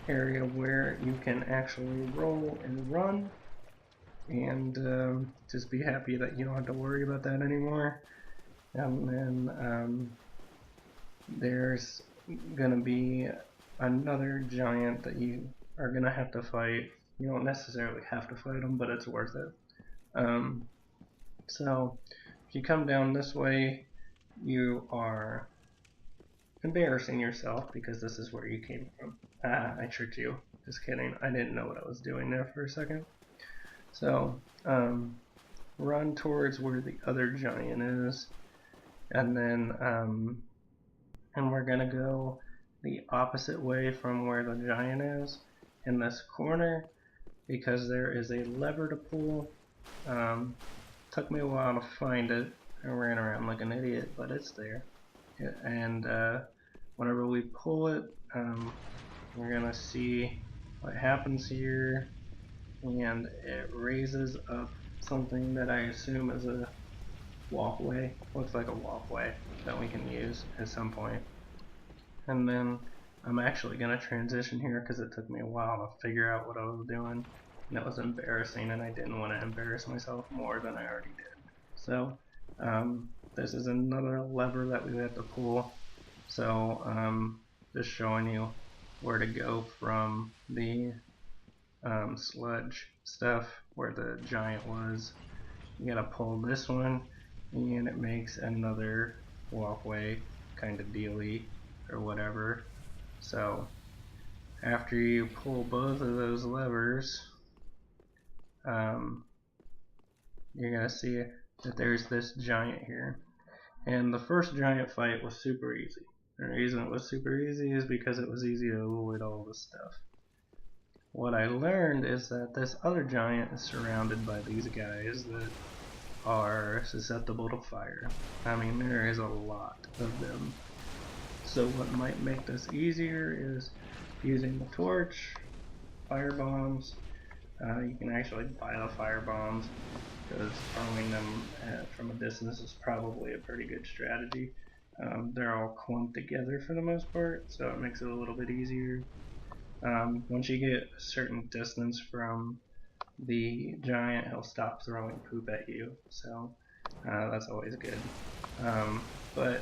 S1: area where you can actually roll and run, and just be happy that you don't have to worry about that anymore. And then there's gonna be another giant that you are gonna have to fight. You don't necessarily have to fight them, but it's worth it. So if you come down this way, you are embarrassing yourself because this is where you came from. I tricked you. Just kidding. I didn't know what I was doing there for a second. So run towards where the other giant is, and then and we're gonna go the opposite way from where the giant is in this corner, because there is a lever to pull. Took me a while to find it. I ran around like an idiot, but it's there. And whenever we pull it, we're gonna see what happens here, and it raises up something that I assume is a walkway. Looks like a walkway that we can use at some point. And then I'm actually gonna transition here because it took me a while to figure out what I was doing, and it was embarrassing, and I didn't want to embarrass myself more than I already did. So this is another lever that we have to pull. So just showing you where to go from the sludge stuff where the giant was. You gotta pull this one, and it makes another walkway kind of dealy or whatever. So after you pull both of those levers, you're gonna see that there's this giant here. And the first giant fight was super easy. The reason it was super easy is because it was easy to avoid all this stuff. What I learned is that this other giant is surrounded by these guys that are susceptible to fire. I mean, there is a lot of them. So what might make this easier is using the torch, fire bombs. You can actually buy the fire bombs, because throwing them from a distance is probably a pretty good strategy. They're all clumped together for the most part, so it makes it a little bit easier. Once you get a certain distance from the giant, he'll stop throwing poop at you, so that's always good. But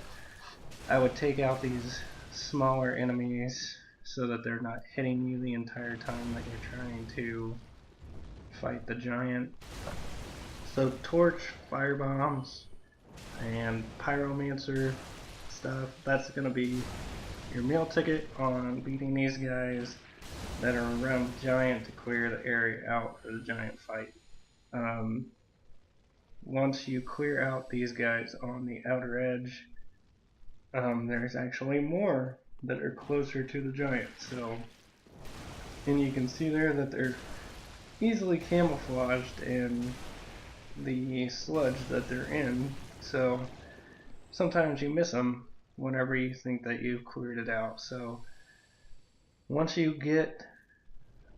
S1: I would take out these smaller enemies so that they're not hitting you the entire time that you're trying to fight the giant. So torch, fire bombs, and pyromancer stuff, that's going to be your meal ticket on beating these guys that are around the giant to clear the area out for the giant fight. Once you clear out these guys on the outer edge, there's actually more that are closer to the giant. So, and you can see there that they're easily camouflaged in the sludge that they're in. So sometimes you miss them whenever you think that you've cleared it out. So once you get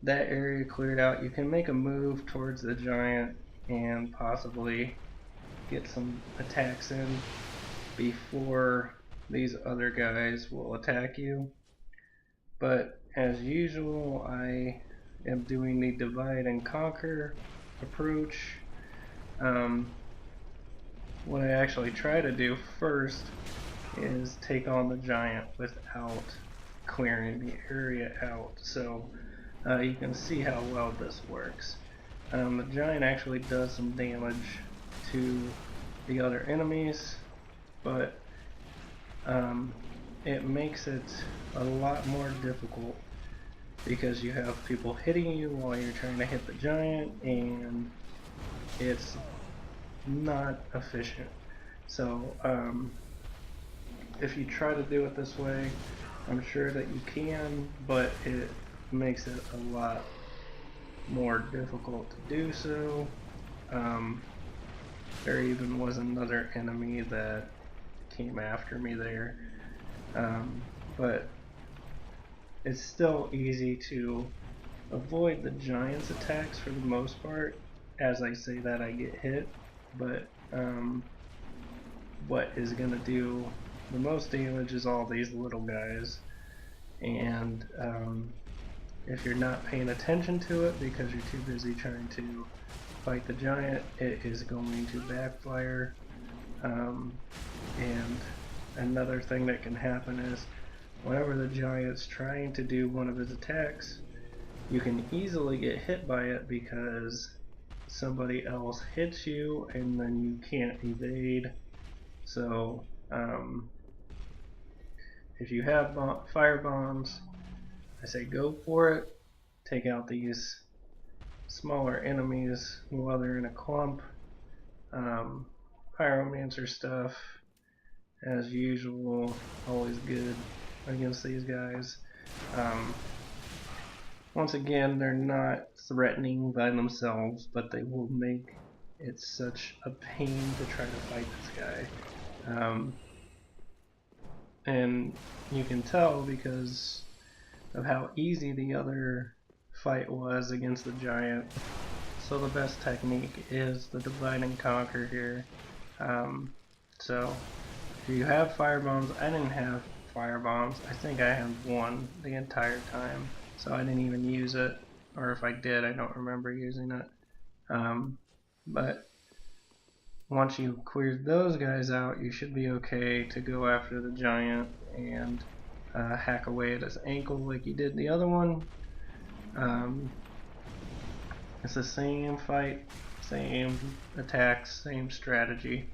S1: that area cleared out, you can make a move towards the giant and possibly get some attacks in before these other guys will attack you. But as usual, I am doing the divide and conquer approach. What I actually try to do first is take on the giant without clearing the area out. So you can see how well this works. The giant actually does some damage to the other enemies, but it makes it a lot more difficult because you have people hitting you while you're trying to hit the giant, and it's not efficient. So if you try to do it this way, I'm sure that you can, but it makes it a lot more difficult to do so. There even was another enemy that came after me there, but it's still easy to avoid the giant's attacks for the most part. As I say that, I get hit, but what is going to do the most damage is all these little guys, and if you're not paying attention to it because you're too busy trying to fight the giant, it is going to backfire. And another thing that can happen is whenever the giant's trying to do one of his attacks, you can easily get hit by it because somebody else hits you and then you can't evade. So if you have fire bombs, I say go for it. Take out these smaller enemies while they're in a clump, Pyromancer stuff, as usual, always good against these guys. Once again, they're not threatening by themselves, but they will make it such a pain to try to fight this guy. And you can tell because of how easy the other fight was against the giant. So the best technique is the divide and conquer here. So if you have fire bombs, I didn't have fire bombs. I think I had one the entire time, so I didn't even use it. Or if I did, I don't remember using it. But once you clear those guys out, you should be okay to go after the giant and hack away at his ankle like you did the other one. It's the same fight, same attacks, same strategy.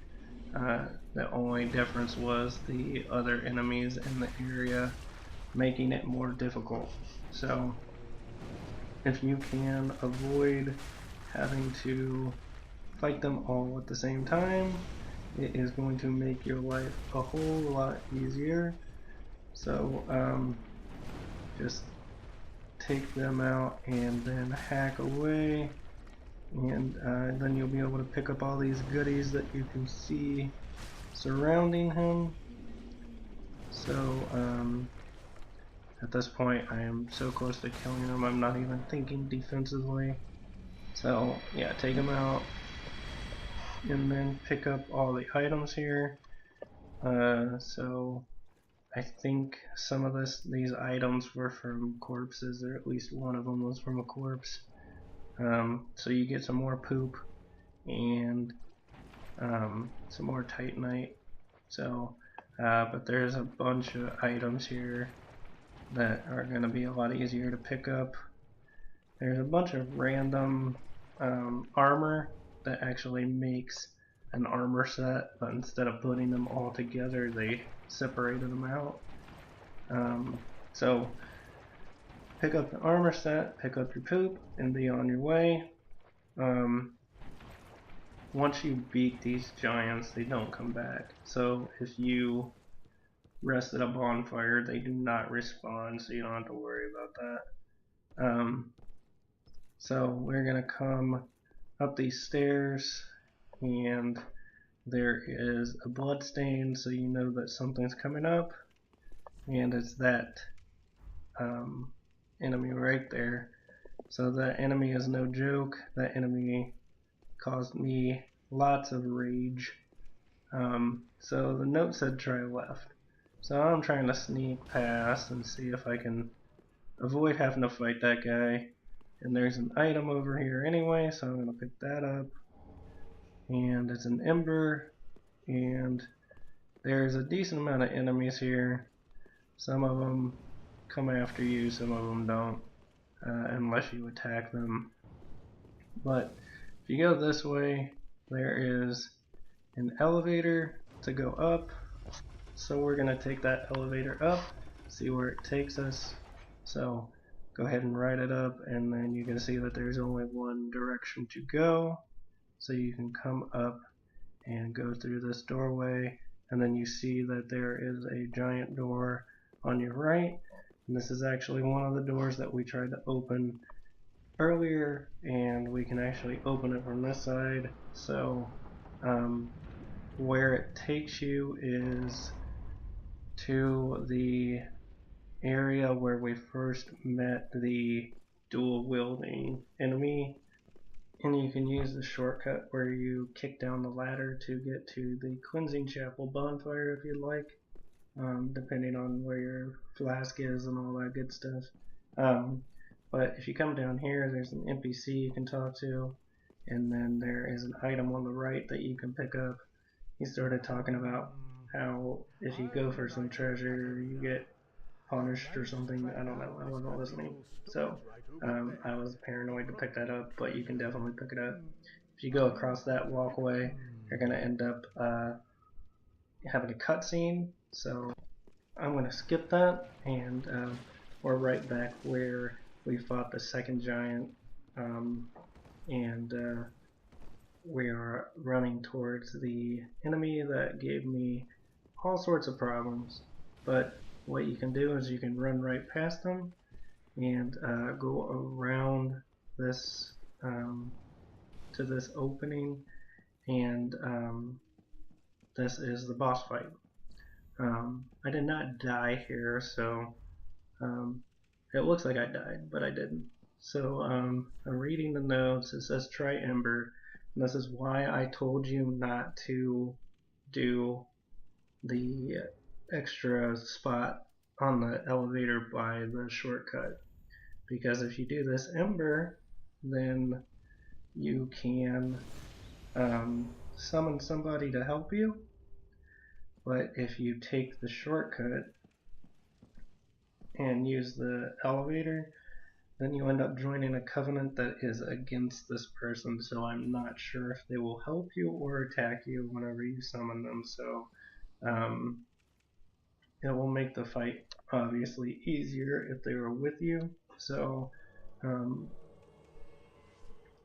S1: The only difference was the other enemies in the area making it more difficult. So if you can avoid having to fight them all at the same time, it is going to make your life a whole lot easier. So just take them out and then hack away, and then you'll be able to pick up all these goodies that you can see surrounding him. So at this point I am so close to killing him, I'm not even thinking defensively. So yeah, take him out and then pick up all the items here. So I think some of these items were from corpses, or at least one of them was from a corpse. So you get some more poop and some more titanite. So, but there's a bunch of items here that are going to be a lot easier to pick up. There's a bunch of random armor that actually makes an armor set, but instead of putting them all together, they separated them out. So pick up the armor set, pick up your poop, and be on your way. Once you beat these giants, they don't come back. So if you rest at a bonfire, they do not respawn, so you don't have to worry about that. So we're gonna come up these stairs, and there is a blood stain, so you know that something's coming up, and it's that enemy right there. So that enemy is no joke. That enemy caused me lots of rage. So the note said try left. So I'm trying to sneak past and see if I can avoid having to fight that guy. And there's an item over here anyway, so I'm going to pick that up. And it's an ember, and there's a decent amount of enemies here. Some of them come after you, some of them don't, unless you attack them. But if you go this way, there is an elevator to go up. So we're going to take that elevator up, see where it takes us. So go ahead and ride it up, and then you can see that there's only one direction to go. So you can come up and go through this doorway, and then you see that there is a giant door on your right. And this is actually one of the doors that we tried to open earlier, and we can actually open it from this side. So where it takes you is to the area where we first met the dual wielding enemy, and you can use the shortcut where you kick down the ladder to get to the cleansing chapel bonfire if you'd like, depending on where your flask is and all that good stuff. But if you come down here, there's an NPC you can talk to, and then there is an item on the right that you can pick up. He started talking about how if you go for some treasure, you get punished or something. I don't know. I wasn't listening. So I was paranoid to pick that up, but you can definitely pick it up. If you go across that walkway, you're going to end up having a cutscene. So I'm going to skip that, and we're right back where we fought the second giant, and we are running towards the enemy that gave me all sorts of problems. But what you can do is you can run right past them and go around this to this opening, and this is the boss fight. I did not die here, so it looks like I died, but I didn't. So I'm reading the notes. It says try Ember. And this is why I told you not to do the extra spot on the elevator by the shortcut. Because if you do this Ember, then you can summon somebody to help you. But if you take the shortcut and use the elevator, then you end up joining a covenant that is against this person, so I'm not sure if they will help you or attack you whenever you summon them. So it will make the fight obviously easier if they are with you. So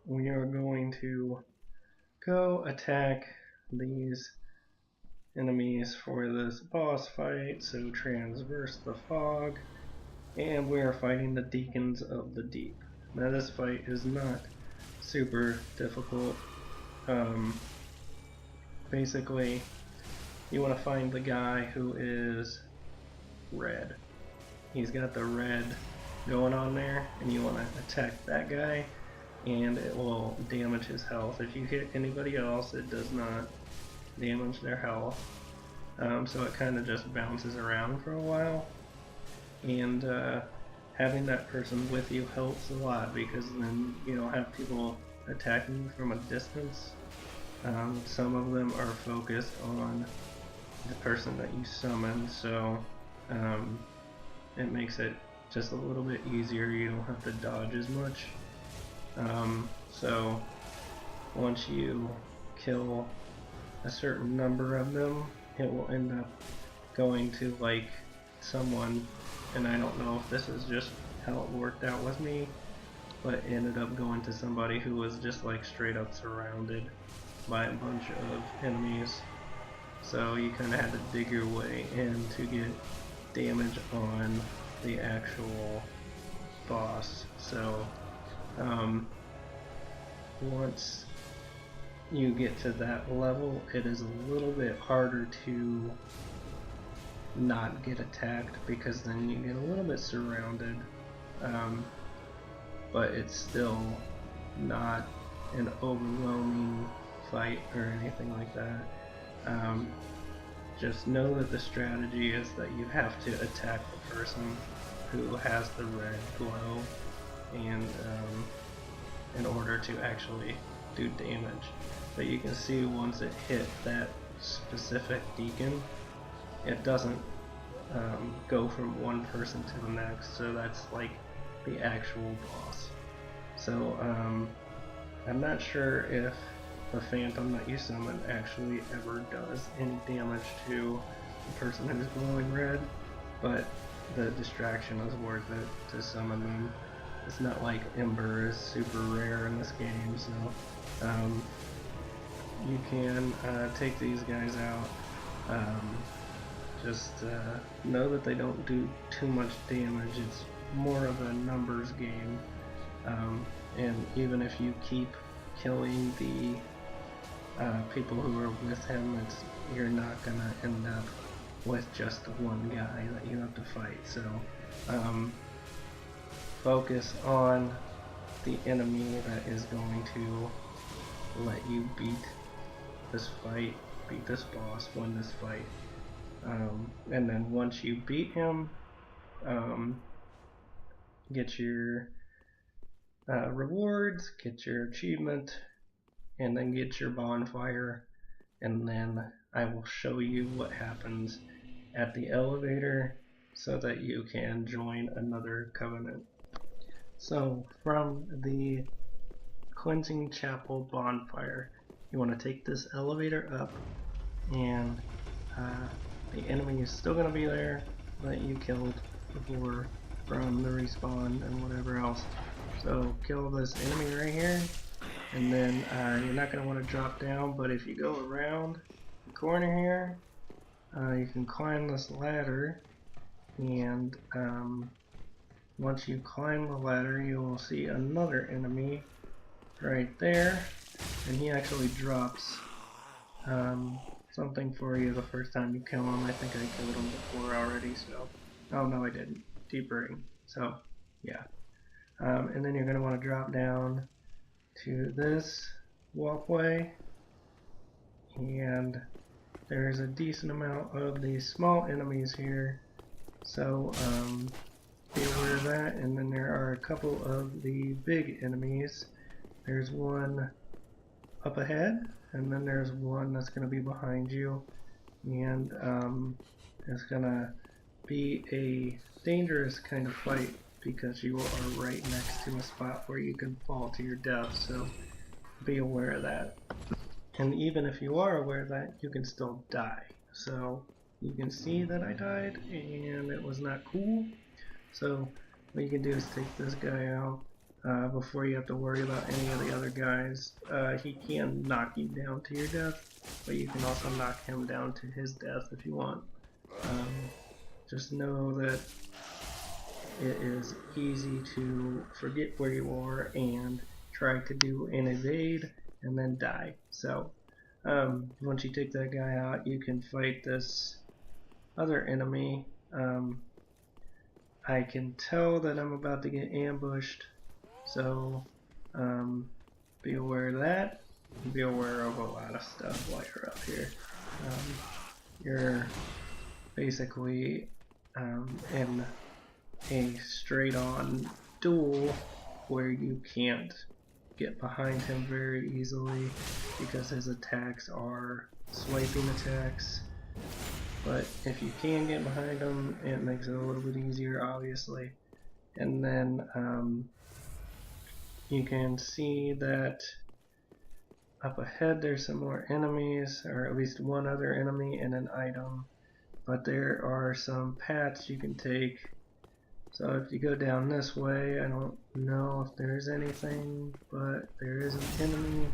S1: we are going to go attack these enemies for this boss fight. So transverse the fog, and we are fighting the Deacons of the Deep. Now this fight is not super difficult. Basically, you want to find the guy who is red. He's got the red going on there, and you want to attack that guy, and it will damage his health. If you hit anybody else, it does not damage their health. So it kind of just bounces around for a while. And having that person with you helps a lot, because then you don't have people attacking you from a distance. Some of them are focused on the person that you summon, so it makes it just a little bit easier. You don't have to dodge as much. So once you kill a certain number of them, it will end up going to like someone, and I don't know if this is just how it worked out with me, but it ended up going to somebody who was just like straight up surrounded by a bunch of enemies. So you kind of had to dig your way in to get damage on the actual boss. So once you get to that level, it is a little bit harder to not get attacked, because then you get a little bit surrounded, but it's still not an overwhelming fight or anything like that. Just know that the strategy is that you have to attack the person who has the red glow, and in order to actually do damage. But you can see once it hit that specific deacon, it doesn't go from one person to the next, so that's like the actual boss. So I'm not sure if the phantom that you summon actually ever does any damage to the person who's glowing red, but the distraction is worth it to summon them. It's not like Ember is super rare in this game, so you can take these guys out. Just know that they don't do too much damage. It's more of a numbers game, and even if you keep killing the people who are with him, you're not gonna end up with just one guy that you have to fight. So focus on the enemy that is going to let you beat this fight, beat this boss, win this fight. And then once you beat him, get your rewards, get your achievement, and then get your bonfire, and then I will show you what happens at the elevator so that you can join another covenant. So from the Cleansing Chapel bonfire, you want to take this elevator up, and the enemy is still going to be there that you killed before from the respawn and whatever else. So kill this enemy right here, and then you're not going to want to drop down, but if you go around the corner here, you can climb this ladder, and once you climb the ladder, you will see another enemy right there, and he actually drops something for you the first time you kill him. I think I killed him before already, so... Oh, no I didn't. Deep ring. So, yeah. And then you're going to want to drop down to this walkway, and there's a decent amount of these small enemies here, so be aware of that. And then there are a couple of the big enemies. There's one up ahead, and then there's one that's going to be behind you, and it's going to be a dangerous kind of fight because you are right next to a spot where you can fall to your death, so be aware of that. And even if you are aware of that, you can still die. So you can see that I died and it was not cool. So what you can do is take this guy out before you have to worry about any of the other guys. He can knock you down to your death, but you can also knock him down to his death if you want. Just know that it is easy to forget where you are and try to do an evade and then die. So once you take that guy out, you can fight this other enemy. I can tell that I'm about to get ambushed, so be aware of that. Be aware of a lot of stuff while you're up here. You're basically in a straight-on duel where you can't get behind him very easily because his attacks are swiping attacks. But if you can get behind him, it makes it a little bit easier, obviously. And then you can see that up ahead there's some more enemies, or at least one other enemy and an item. But there are some paths you can take. So if you go down this way, I don't know if there's anything, but there is an enemy.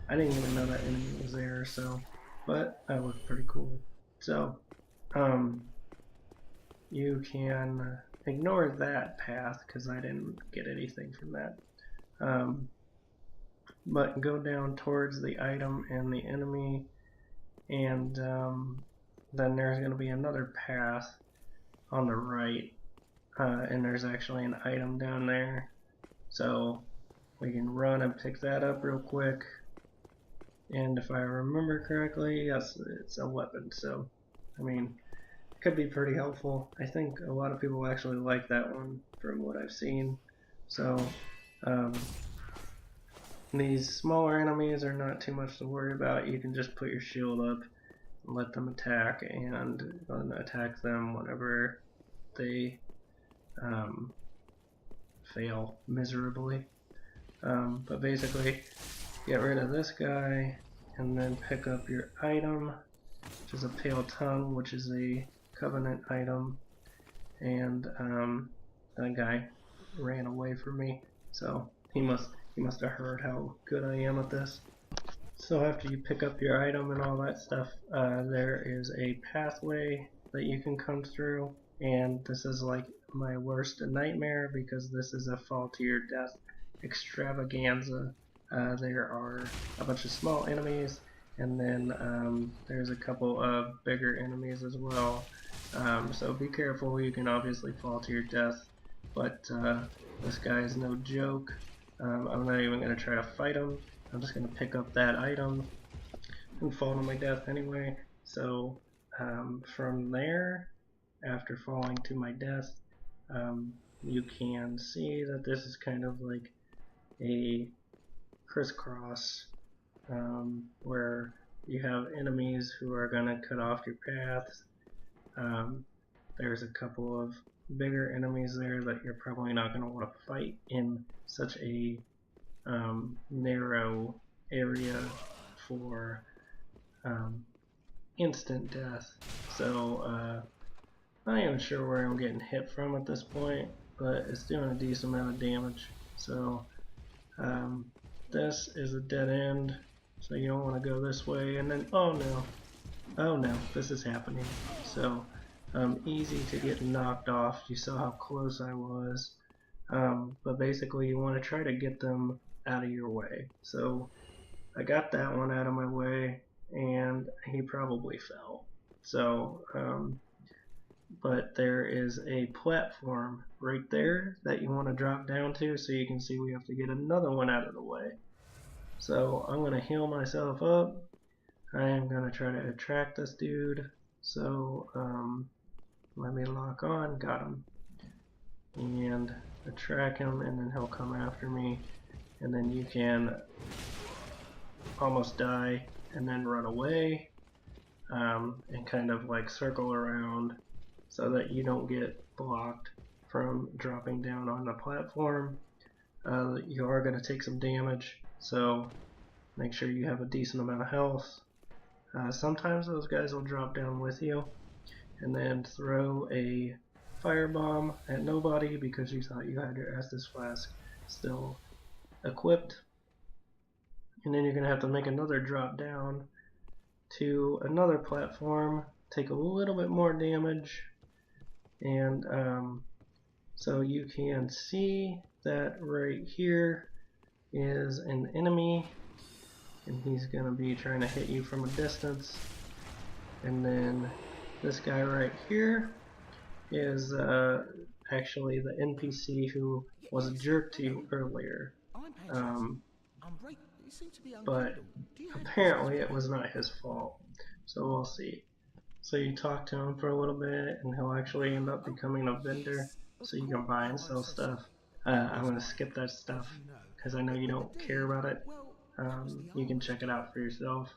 S1: I didn't even know that enemy was there, so, but that looked pretty cool. So, you can ignore that path because I didn't get anything from that. But go down towards the item and the enemy, and then there's going to be another path on the right, and there's actually an item down there, so we can run and pick that up real quick. And if I remember correctly, yes, it's a weapon, so I mean, it could be pretty helpful. I think a lot of people actually like that one from what I've seen. So these smaller enemies are not too much to worry about. You can just put your shield up and let them attack, and attack them whenever they fail miserably. But basically, get rid of this guy and then pick up your item, which is a pale tongue, which is a covenant item. And that guy ran away from me, so he must have heard how good I am at this. So after you pick up your item and all that stuff, there is a pathway that you can come through, and this is like my worst nightmare because this is a fall to your death extravaganza. There are a bunch of small enemies, and then there's a couple of bigger enemies as well. So be careful, you can obviously fall to your death, but this guy is no joke. I'm not even going to try to fight him. I'm just going to pick up that item and fall to my death anyway. So from there, after falling to my death, you can see that this is kind of like a crisscross where you have enemies who are going to cut off your paths. There's a couple of bigger enemies there that you're probably not going to want to fight in such a narrow area for instant death. So I'm not even sure where I'm getting hit from at this point, but it's doing a decent amount of damage. So this is a dead end, so you don't want to go this way. And then, oh no, this is happening. So easy to get knocked off. You saw how close I was. But basically you want to try to get them out of your way. So I got that one out of my way, and he probably fell. So, but there is a platform right there that you want to drop down to, so you can see we have to get another one out of the way. So I'm going to heal myself up. I am going to try to attract this dude. So let me lock on, got him. And attract him, and then he'll come after me. And then you can almost die and then run away, and kind of like circle around so that you don't get blocked from dropping down on the platform. You are going to take some damage, so make sure you have a decent amount of health. Sometimes those guys will drop down with you and then throw a firebomb at nobody because you thought you had your Estus flask still equipped. And then you're going to have to make another drop down to another platform, take a little bit more damage, and so you can see that right here is an enemy, and he's going to be trying to hit you from a distance. And then this guy right here is actually the NPC who was a jerk to you earlier. But apparently it was not his fault, so we'll see. So you talk to him for a little bit, and he'll actually end up becoming a vendor, so you can buy and sell stuff. I'm going to skip that stuff because I know you don't care about it. You can check it out for yourself.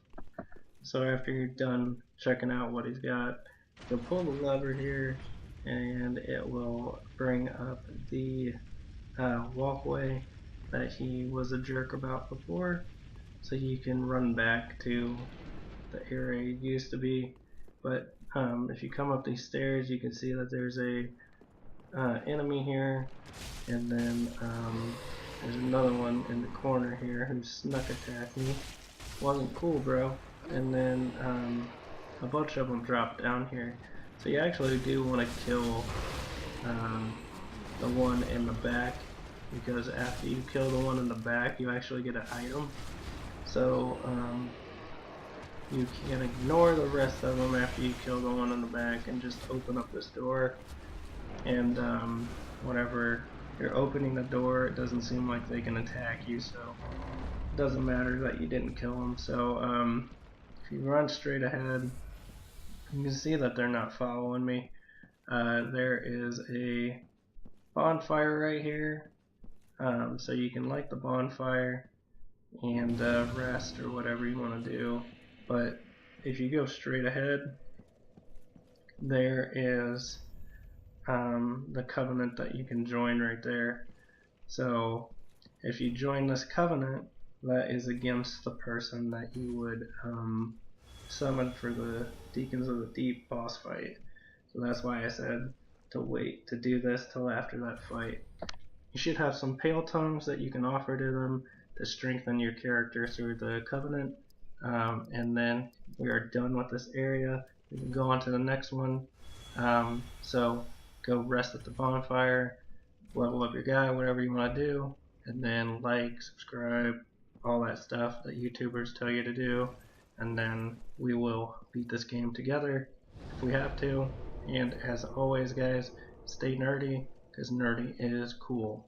S1: So after you're done checking out what he's got, you'll pull the lever here, and it will bring up the walkway that he was a jerk about before, so you can run back to the area you used to be. But if you come up these stairs, you can see that there's a enemy here, and then there's another one in the corner here who snuck attacked me. Wasn't cool, bro. And then a bunch of them dropped down here. So you actually do want to kill the one in the back, because after you kill the one in the back, you actually get an item. So you can ignore the rest of them after you kill the one in the back and just open up this door. And whenever you're opening the door, it doesn't seem like they can attack you, so it doesn't matter that you didn't kill them. So if you run straight ahead, you can see that they're not following me. There is a bonfire right here, so you can light the bonfire and rest or whatever you want to do. But if you go straight ahead, there is the covenant that you can join right there. So if you join this covenant, that is against the person that you would summon for the Deacons of the Deep boss fight. So that's why I said to wait to do this till after that fight. You should have some pale tongues that you can offer to them to strengthen your character through the covenant. And then we are done with this area. We can go on to the next one. So go rest at the bonfire, level up your guy, whatever you want to do, and then like, subscribe, all that stuff that YouTubers tell you to do, and then we will beat this game together if we have to. And as always, guys, stay nerdy, because nerdy is cool.